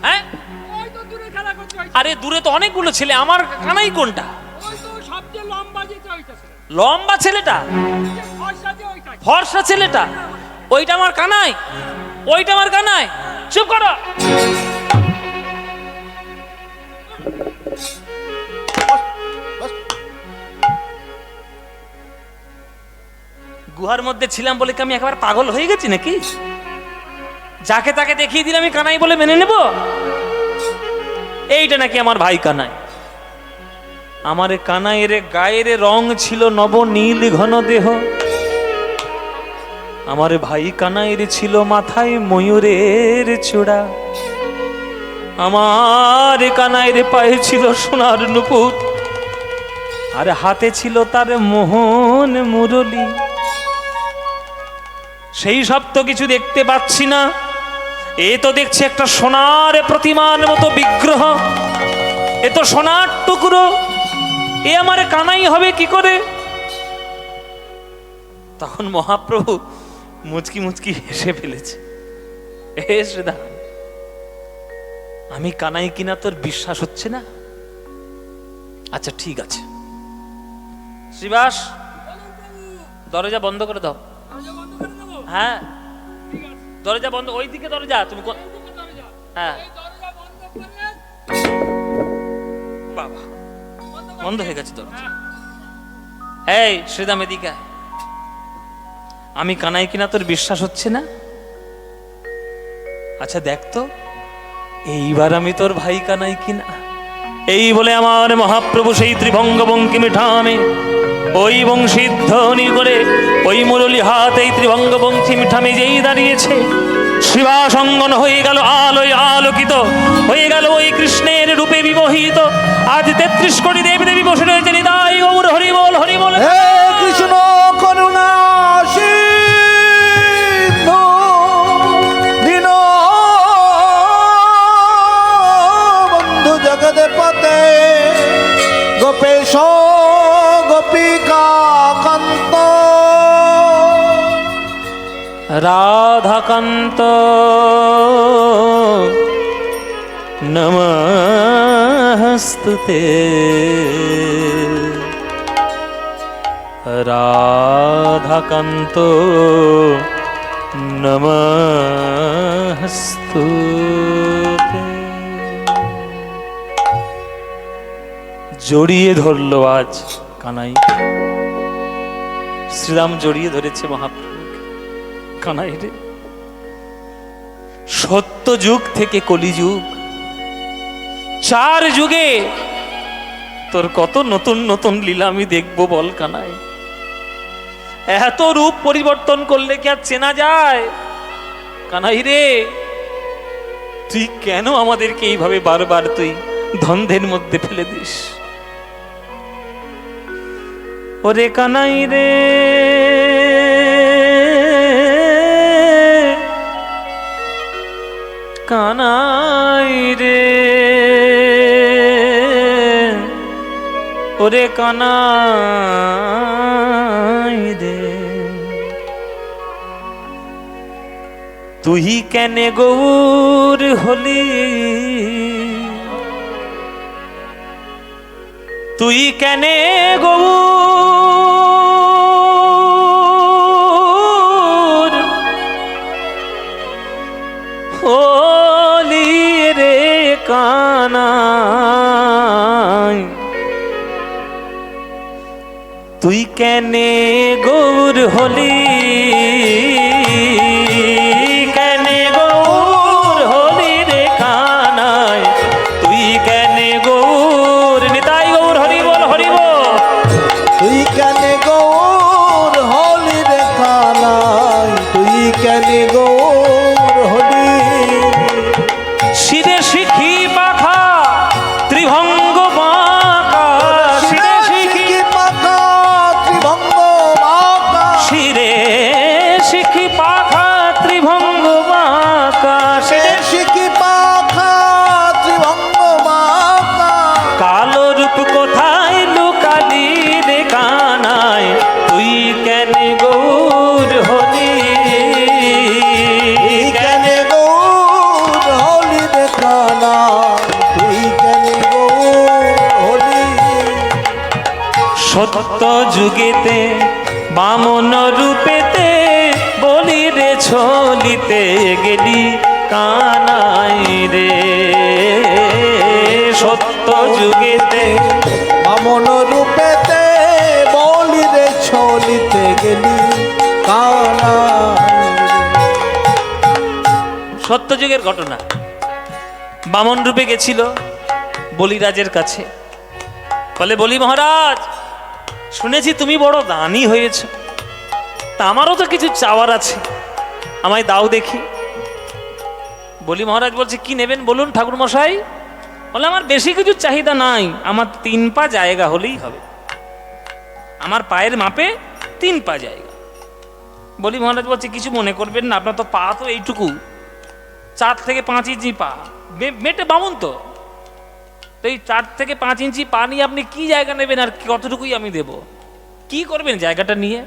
হ্যাঁ, আরে দূরে তো অনেকগুলো ছেলে, আমার কানাই কোনটা? লম্বা ছেলেটা, ফর্সা ছেলেটা, ওইটা আমার কানাই, ওইটা আমার কানাই। চুপ করো। গুহার মধ্যে ছিলাম বলে কি আমি একেবারে পাগল হয়ে গেছি নাকি? যাকে তাকে দেখিয়ে দিলে আমি কানাই বলে মেনে নেব? এইটা নাকি আমার ভাই কানাই। আমার কানাইয়ের গায়ের রং ছিল নব নীল ঘন দেহ, আমার ভাই কানাইয়ের ছিল মাথায় ময়ূরের চূড়া, আমার কানাইয়ের পায়ে ছিল সোনার নুপুর, আর হাতে ছিল তার মোহন মুরলী। সেই সব তো কিছু দেখতে পাচ্ছি না, এ তো দেখছি একটা সোনার প্রতিমার মতো বিগ্রহ, এ তো সোনার টুকরো, এ আমার কানাই হবে কি করে? তখন মহাপ্রভু মুচকি মুচকি হেসে ফেলেছে। হে শ্রীদা, আমি কানাই কিনা তোর বিশ্বাস হচ্ছে না? আচ্ছা ঠিক আছে, শ্রীবাস দরজা বন্ধ করে দাও। হ্যাঁ, দরজা বন্ধ, ওইদিকে দরজা। তুমি হ্যাঁ, বাবা বন্ধ হয়ে গেছে দরজা। এই শ্রীদাম এদিকে, আমি কানাই কিনা তোর বিশ্বাস হচ্ছে না? আচ্ছা দেখ তো, এইবার আমি তোর ভাই কানাই কিনা। এই বলে আমার মহাপ্রভু সেই ত্রিভঙ্গ বঙ্কিমে ঠামে ওই বংশী ধ্বনি করে ওই মুরলী হাত এই ত্রিভঙ্গ বঙ্কিম ঠামে যেই দাঁড়িয়েছে, শিবাসঙ্গন হয়ে গেল, আলোয় আলোকিত হয়ে গেল ওই কৃষ্ণের রূপে বিমোহিত। আজ 33 কোটি দেবী দেবী বসে রয়েছে। নিতাই গৌর হরি বল, হরি বল।
হে কৃষ্ণ করুণা সিন্ধু দীন বন্ধু জগৎপতে গোপেশ গোপিকা কান্ত
রাধাকান্ত নমস্তুতে, রাধাকান্ত নমস্তুতে। জড়িয়ে ধরল আজ কানাই, শ্রীরাম জড়িয়ে ধরেছে মহাপ্রভুকে। কানাই রে, সত্য যুগ থেকে কলিযুগ, 4 যুগে তোর কত নতুন নতুন লীলা আমি দেখবো বল কানাই। এত রূপ পরিবর্তন করলে কি আর চেনা যায়? কানাই রে, তুই কেন আমাদেরকে এইভাবে বারবার তুই ধন্ধের মধ্যে ফেলে দিস? ওরে কানাই রে, কানাই রে, ওরে কানাই রে, তুই কেনে গৌর হলি? তুই কেনে গৌর হলি রে কানাই? তুই কেনে গৌর হলি? কেনে গৌর হলি রে কানাই? তুই কেনে গৌর? নিতাই গৌর হরি বল, হরি বল।
তুই কেনে গৌর হলি রে কানাই? তুই কেনে গৌর হলি?
শিরে শিখি পাখা ত্রিভঙ্গ বাঁকা, শিরে শিখি
পাখা ত্রিভঙ্গ বাঁকা,
শিরে শিখি পাখা ত্রিভঙ্গ বাঁকা, শিরে
শিখি পাখা ত্রিভঙ্গ বাঁকা।
কালো রূপ কোথায় লুকালি রে কানাই? তুই কেন গৌর হলি?
কেনে গৌর হলি রে কানাই? তুই কেনে গৌর হলি?
সত্য যুগেতে বামন রূপেতে বলি রে ছলিতে গেলি কানাই রে। সত্য যুগেতে
বামন রূপেতে বলি রে ছলিতে গেলি কানাই।
সত্য যুগের ঘটনা। বামন রূপে গেছিল বলিরাজের কাছে, বলে বলি মহারাজ, শুনেছি তুমি বড় দানী হয়েছ, তা আমারও তো কিছু চাওয়ার আছে, আমায় দাও দেখি। বলি মহারাজ বলছে, কি নেবেন বলুন ঠাকুর মশাই? বলে আমার বেশি কিছু চাহিদা নাই, আমার 3 পা জায়গা হলেই হবে, আমার পায়ের মাপে 3 পা জায়গা। বলি মহারাজ বলছে, কিছু মনে করবেন না, আপনার তো পা তো এইটুকু, 4 থেকে 5 ইঞ্চি পা, মেটে বামন তো, এই 4 থেকে 5 ইঞ্চি পা নিয়ে আপনি কি জায়গা নেবেন, আর কতটুকুই আমি দেব? কি করবেন জায়গাটা নিয়ে?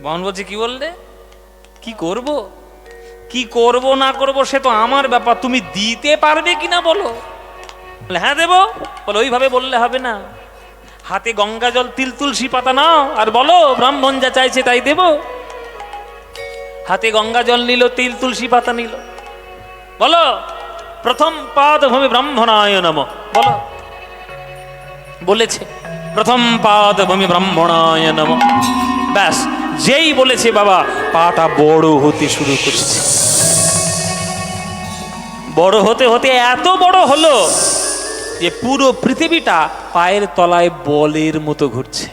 বামন বলছে, কি বললে? কি করব? কি করব না করব সে তো আমার ব্যাপার, তুমি দিতে পারবে কিনা বলো। বলে হ্যাঁ দেবো। বলে ওইভাবে বললে হবে না, হাতে গঙ্গা জল তিল তুলসী পাতা নাও আর বলো ব্রাহ্মণ যা চাইছে তাই দেব। হাতে গঙ্গা জল নিল, তিল তুলসী পাতা নিল, বলো প্রথম পাদ ভূমি ব্রাহ্মণায় নমঃ, বলো। বলেছে প্রথম পাদ ভূমি ব্রাহ্মণায় নমঃ, ব্যাস যেই বলেছে বাবা, পাটা বড় হতে শুরু করছে। বড় হতে হতে এত বড় হলো যে পুরো পৃথিবীটা পায়ের তলায় বলের মতো ঘুরছে।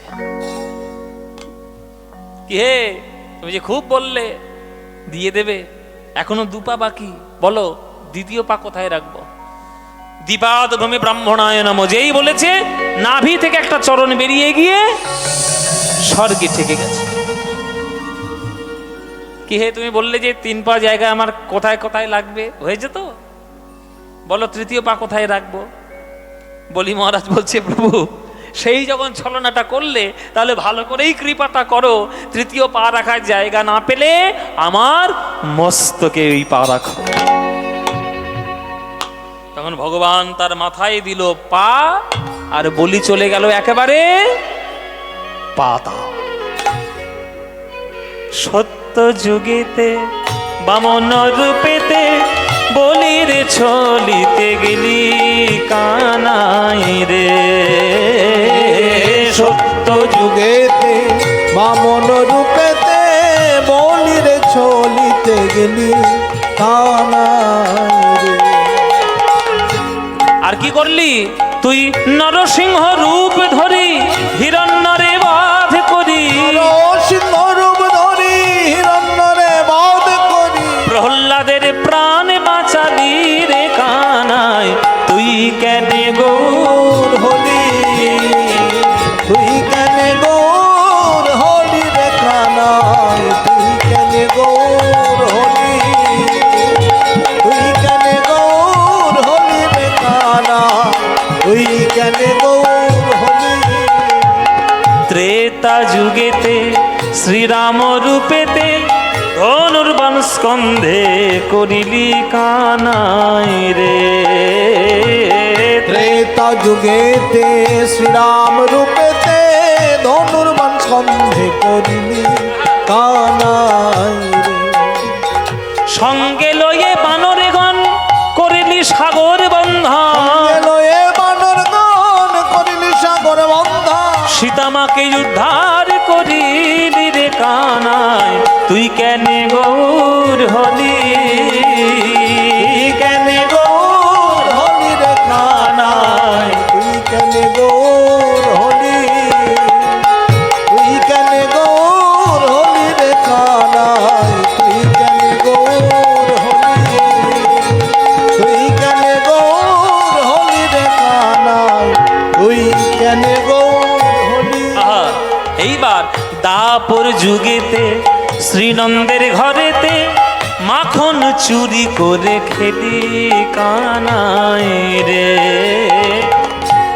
কি হে, তুমি যে খুব বললে দিয়ে দেবে, এখনো 2 পা বাকি, বলো দ্বিতীয় পা কোথায় রাখবো? দ্বিপাদ ভূমি ব্রাহ্মণায় নমঃ যেই বলেছে, নাভি থেকে একটা চরণ বেরিয়ে গিয়ে স্বর্গে থেকে গেছে। কি হে, তুমি বললে যে 3 পা জায়গা আমার কোথায় কোথায় লাগবে, হয়েছে তো, বলো তৃতীয় পা কোথায় রাখবো? বলি মহারাজ বলছে, প্রভু সেই যখন ছলনাটা করলে, তাহলে ভালো করেই কৃপাটা করো, তৃতীয় পা রাখার জায়গা না পেলে আমার মস্তকে ওই পা রাখো। তখন ভগবান তার মাথায় দিল পা, আর বলি চলে গেল একেবারে পাতা। সত্য যুগেতে বামন রূপেতে বলির ছলিতে গেলি কানাই রে। সত্য
যুগেতে বামন রূপেতে বলি রে ছলিতে গেলি কানাই রে।
আর কি করলি? তুই নরসিংহ রূপ ধরি হিরণ্যরে বধ করি,
সিংহ রূপ ধরি হিরণ্যরে বধ করি,
প্রহ্লাদের প্রাণ বাঁচালি রে কানাই, তুই কেন গৌর
হলি তুই কেন গৌর হলি রে কানাই, তুই কেন গৌর হলি, তুই কেন গৌর হলি রে কানাই, তুই কেন গৌর হলি।
ত্রেতা যুগেতে শ্রীরাম রূপেতে ধনুর্বাণ স্কন্ধে করিলি কানাই রে,
ত্রেতা যুগেতে শ্রীরাম রূপেতে ধনুর্বাণ স্কন্ধে করিলি কানাই রে,
সঙ্গে লয়ে বানরেগণ করিলি সাগর বন্ধন,
লয়ে বানর গান করিলি সাগর বন্ধন,
সীতামাকে উদ্ধার করিলি রে কানাই, তুই কেন গৌর হলি,
কেন গৌর হলি রে কানাই, তুই কেন গৌর হলি, তুই কেন গৌর হলি রে কানাই, তুই কেন গৌর হলি, তুই কেন গৌর হলি রে কানাই, তুই কেন গৌর হলি।
আহা, এইবার দাপর যুগেতে শ্রীনন্দের ঘরেতে মাখন চুরি করে খেলি কানাই রে,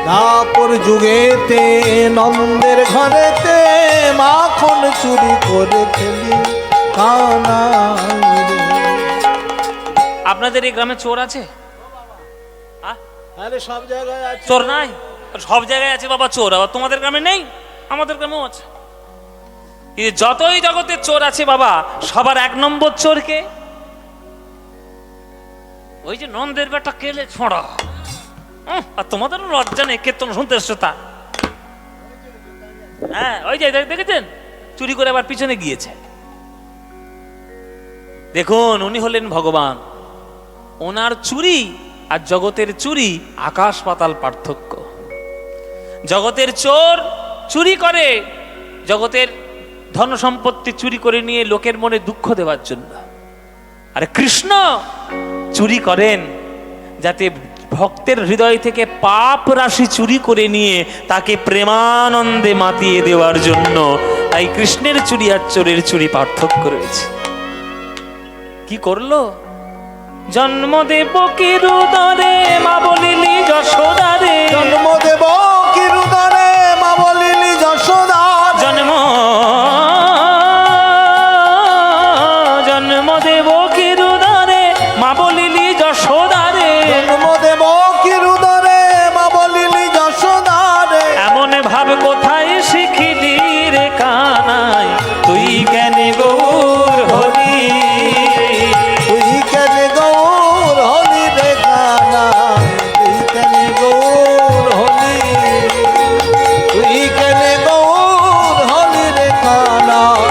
দাপর যুগেতে নন্দের ঘরেতে মাখন চুরি করে খেলি কানাই রে।
আপনাদের এই গ্রামে চোর আছে?
আরে সব জায়গায় আছে।
চোর নাই? সব জায়গায় আছে বাবা চোর, আবার তোমাদের গ্রামে নেই? আমাদের গ্রামেও আছে। এই যতই জগতে চোর আছে বাবা, সবার এক নম্বর চোর কে? ওই যে নন্দের বেটা কেলে ছোঁড়া। আর তোমাদের লজ্জা নেই, কীর্তন শুনতে এসছো তা? হ্যাঁ, ওই যে দেখেছেন চুরি করে আবার পিছনে গিয়েছে। দেখুন, উনি হলেন ভগবান। ওনার চুরি আর জগতের চুরি আকাশ পাতাল পার্থক্য। জগতের চোর চুরি করে জগতের ধন সম্পত্তি চুরি করে নিয়ে লোকের মনে দুঃখ দেওয়ার জন্য, আর কৃষ্ণ চুরি করেন যাতে ভক্তের হৃদয় থেকে পাপ রাশি চুরি করে নিয়ে তাকে প্রেমানন্দে মাতিয়ে দেওয়ার জন্য। তাই কৃষ্ণের চুরি আর চোরের চুরি পার্থক্য রয়েছে। কি করলো? জন্ম দেব কিরুদরে মা বলিলি যশোদারে,
জন্ম দেব কিরুদরে মা বলিলি যশোদা,
জন্ম দেব কিরুদরে মা বলিলি যশোদারে,
জন্ম দেব কিরুদরে মা বলিলি যশোদারে,
এমন ভাব কোথায় শিখিলি রে কানাই, তুই কেন গৌর হলি,
তুই কেন গৌর হলি রে কানাই, তুই কেন গৌর হলি, তুই কেন গৌর হলি রে কানাই,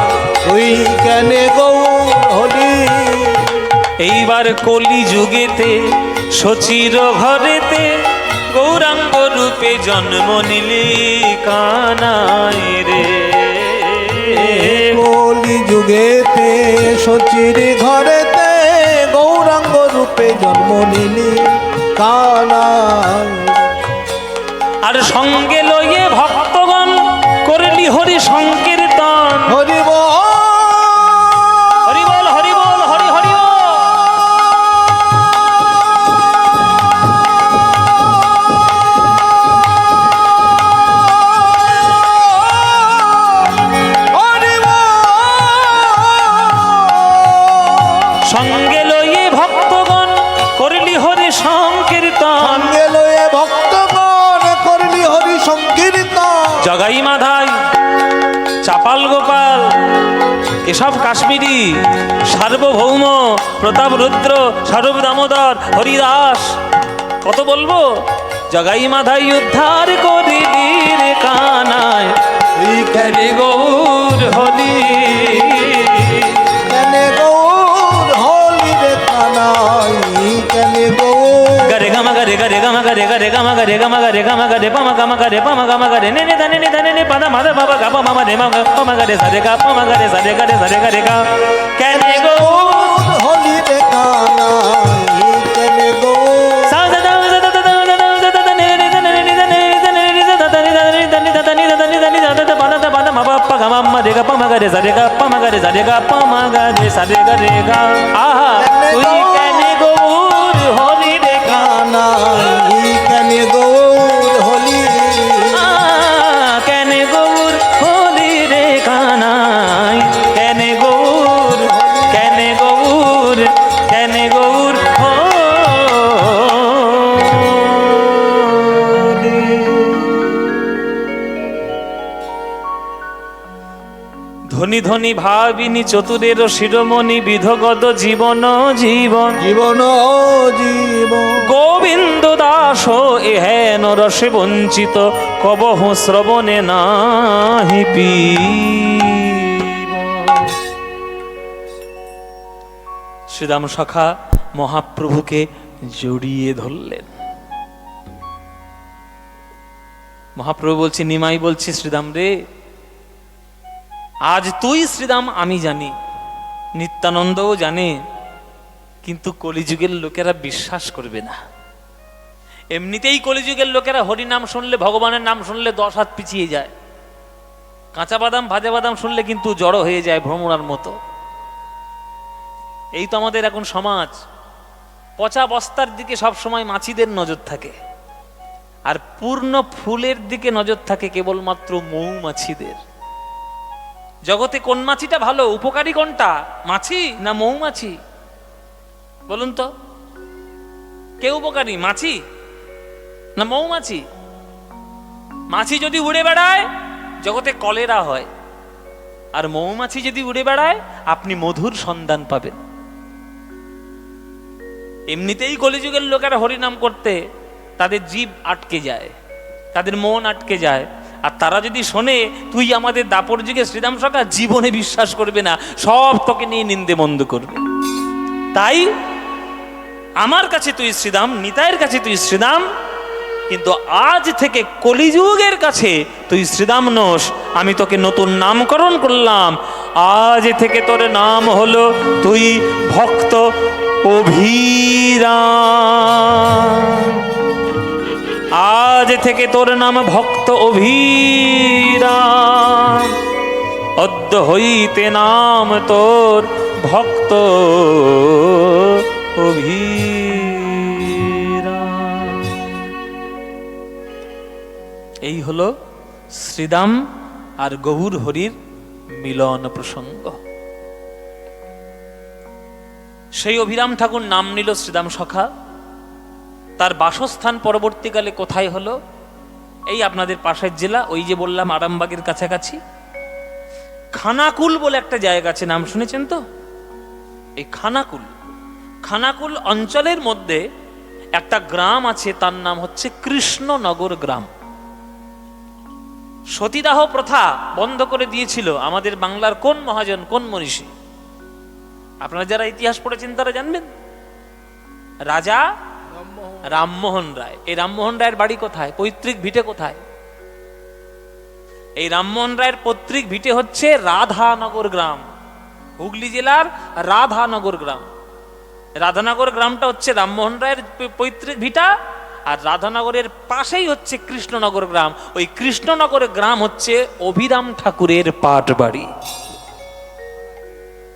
তুই কেন গৌর হলি।
এইবার কলি যুগেতে শচীর ঘরেতে গৌরাঙ্গ রূপে জন্ম নিলি কানাই রে,
কলি যুগেতে শচীর ঘরেতে গৌরাঙ্গ রূপে জন্ম নিলি কানাই,
আর সঙ্গে লইয়ে ভক্তগণ করলি হরি সংকীর্তন,
হরি বল
হরি বল হরি বল হরি হরি বল।
হরি বল।
সঙ্গে লইয়ে ভক্তগণ করলি হরি সংকীর্তন,
সঙ্গে লয়ে ভক্তগণ করলি হরি সংকীর্তন,
জগাই মাধাই চাপাল গোপাল এসব কাশ্মীরি, সার্বভৌম প্রতাপ রুদ্র স্বরূপ দামোদর হরিদাস, কত বলবো? জগাই মাধাই উদ্ধার করিলি রে কানাই, তুই কেন গৌর হলি,
কেন গৌর হলি রে কানাই, কেন গৌর
গরে গামা গরে গরে গামা গরে gare gama gare gama gare gama gare pama gama gare ne ne pada mada baba gapa mama ne mama pama gare sa re ga pama gare sa re ga kene go
হলি রে কানাই কেনে গো
sa da da da da da da ne ne da ne da ne da ne da da ne da ne da ne da ne da ne da ne da ne pada ma papa gama ma re ga pama gare sa re ga pama gare sa re ga aha তুই কেনে গৌর হলি রে
কানাই কেনে গো হলি
কেনে গৌর হলি রে কানাই কেনে গৌর কেনে গৌর কেনে গৌর হলি। ধনী ধনী ভাবিনী চতুরের শিরোমণি বিধগত জীবন জীবন
জীবন জীবন
গোবিন্দ দাস এ হেন রসে বঞ্চিত কবহু শ্রবণে নাহি পীব। শ্রীরাম সখা মহাপ্রভুকে জড়িয়ে ধরলেন। মহাপ্রভু বলছে, নিমাই বলছি, শ্রীরাম রে, আজ তুই শ্রীরাম আমি জানি, নিত্যানন্দও জানে, কিন্তু কলিযুগের লোকেরা বিশ্বাস করবে না। এমনিতেই কলিযুগের লোকেরা হরিনাম শুনলে, ভগবানের নাম শুনলে 10 হাত পিছিয়ে যায়। কাঁচা বাদাম ভাজা বাদাম শুনলে কিন্তু জড়ো হয়ে যায় ভ্রমরার মতো। এই তো আমাদের এখন সমাজ। পচা বস্তার দিকে সব সময় মাছিদের নজর থাকে, আর পূর্ণ ফুলের দিকে নজর থাকে কেবলমাত্র মৌমাছিদের। জগতে কোন মাছিটা ভালো, উপকারী কোনটা, মাছি না মৌমাছি? বলুন তো, কে উপকারী, মাছি না মৌমাছি? মাছি যদি উড়ে বেড়ায় জগতে কলেরা হয়, আর মৌমাছি যদি উড়ে বেড়ায় আপনি মধুর সন্ধান পাবেন। এমনিতেই কলিযুগের লোকেরা হরিনাম করতে তাদের জিভ আটকে যায়, তাদের মন আটকে যায়। আর তারা যদি শোনে তুই আমাদের দাপর যুগে শ্রীরাম সখা, জীবনে বিশ্বাস করবে না, সব তোকে নিয়ে নিন্দে মন্দ করবে। তাই আমার কাছে তুই শ্রীরাম, নিতাইয়ের কাছে তুই শ্রীরাম, কিন্তু আজ থেকে কলিযুগের কাছে তুই শ্রীরাম নোস। আমি তোকে নতুন নামকরণ করলাম। আজ থেকে তোর নাম হলো তুই ভক্ত অভিরাম। আজ থেকে তোর নাম ভক্ত অভিরাম। অদ্য হইতে নাম তোর ভক্ত অভিরাম। এই হলো শ্রীরাম আর গৌর হরির মিলন প্রসঙ্গ। সেই অভিরাম ঠাকুর নাম নিল শ্রীরাম সখা। তার বাসস্থান পরবর্তীকালে কোথায় হলো? এই আপনাদের পাশের জেলা, ওই যে বললাম আরামবাগের কাছাকাছি খানাকুল বলে একটা জায়গা আছে, নাম শুনেছেন তো? এই খানাকুল অঞ্চলের মধ্যে একটা গ্রাম আছে, তার নাম হচ্ছে কৃষ্ণনগর গ্রাম। সতীদাহ প্রথা বন্ধ করে দিয়েছিল আমাদের বাংলার কোন মহাজন, কোন মনীষী? আপনারা যারা ইতিহাস পড়েছেন তারা জানবেন। রাজা রামমোহন রায়। এই রামমোহন রায়ের বাড়ি কোথায়, পৈতৃক ভিটে কোথায়? এই রামমোহন রায়ের পৈতৃক ভিটে হচ্ছে রাধানগর গ্রাম, হুগলি জেলার রাধানগর গ্রাম। রাধানগর গ্রামটা হচ্ছে রামমোহন রায়ের পৈতৃক ভিটা, আর রাধানগরের পাশেই হচ্ছে কৃষ্ণনগর গ্রাম। ওই কৃষ্ণনগর গ্রাম হচ্ছে অভিরাম ঠাকুরের পাট বাড়ি,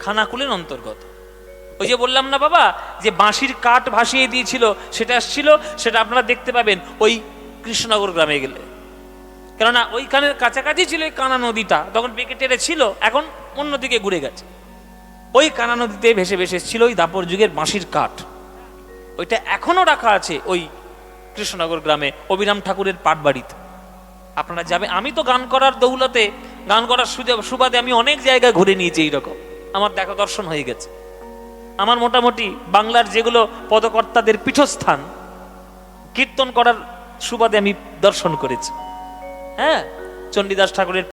খানাকুলের অন্তর্গত। ওই যে বললাম না বাবা, যে বাঁশির কাঠ ভাসিয়ে দিয়েছিল, সেটা আসছিল, সেটা আপনারা দেখতে পাবেন ওই কৃষ্ণনগর গ্রামে গেলে। কেননা ওইখানের কাছাকাছি ছিল এই কানা নদীটা, তখন বেকেটেরে ছিল, এখন অন্যদিকে ঘুরে গেছে। ওই কানা নদীতে ভেসে ভেসে ছিল ওই দাপর যুগের বাঁশির কাঠ। ওইটা এখনো রাখা আছে ওই কৃষ্ণনগর গ্রামে অভিরাম ঠাকুরের পাট বাড়িতে। আপনারা যাবে, আমি তো গান করার দৌলতে, গান করার সুবাদে আমি অনেক জায়গায় ঘুরে নিয়েছি। এইরকম আমার দেখা দর্শন হয়ে গেছে। আমার মোটামুটি বাংলার যেগুলো পদকর্তাদের পীঠস্থান, কীর্তন করার সুবাদে আমি দর্শন করেছি। হ্যাঁ, চণ্ডীদাস ঠাকুরের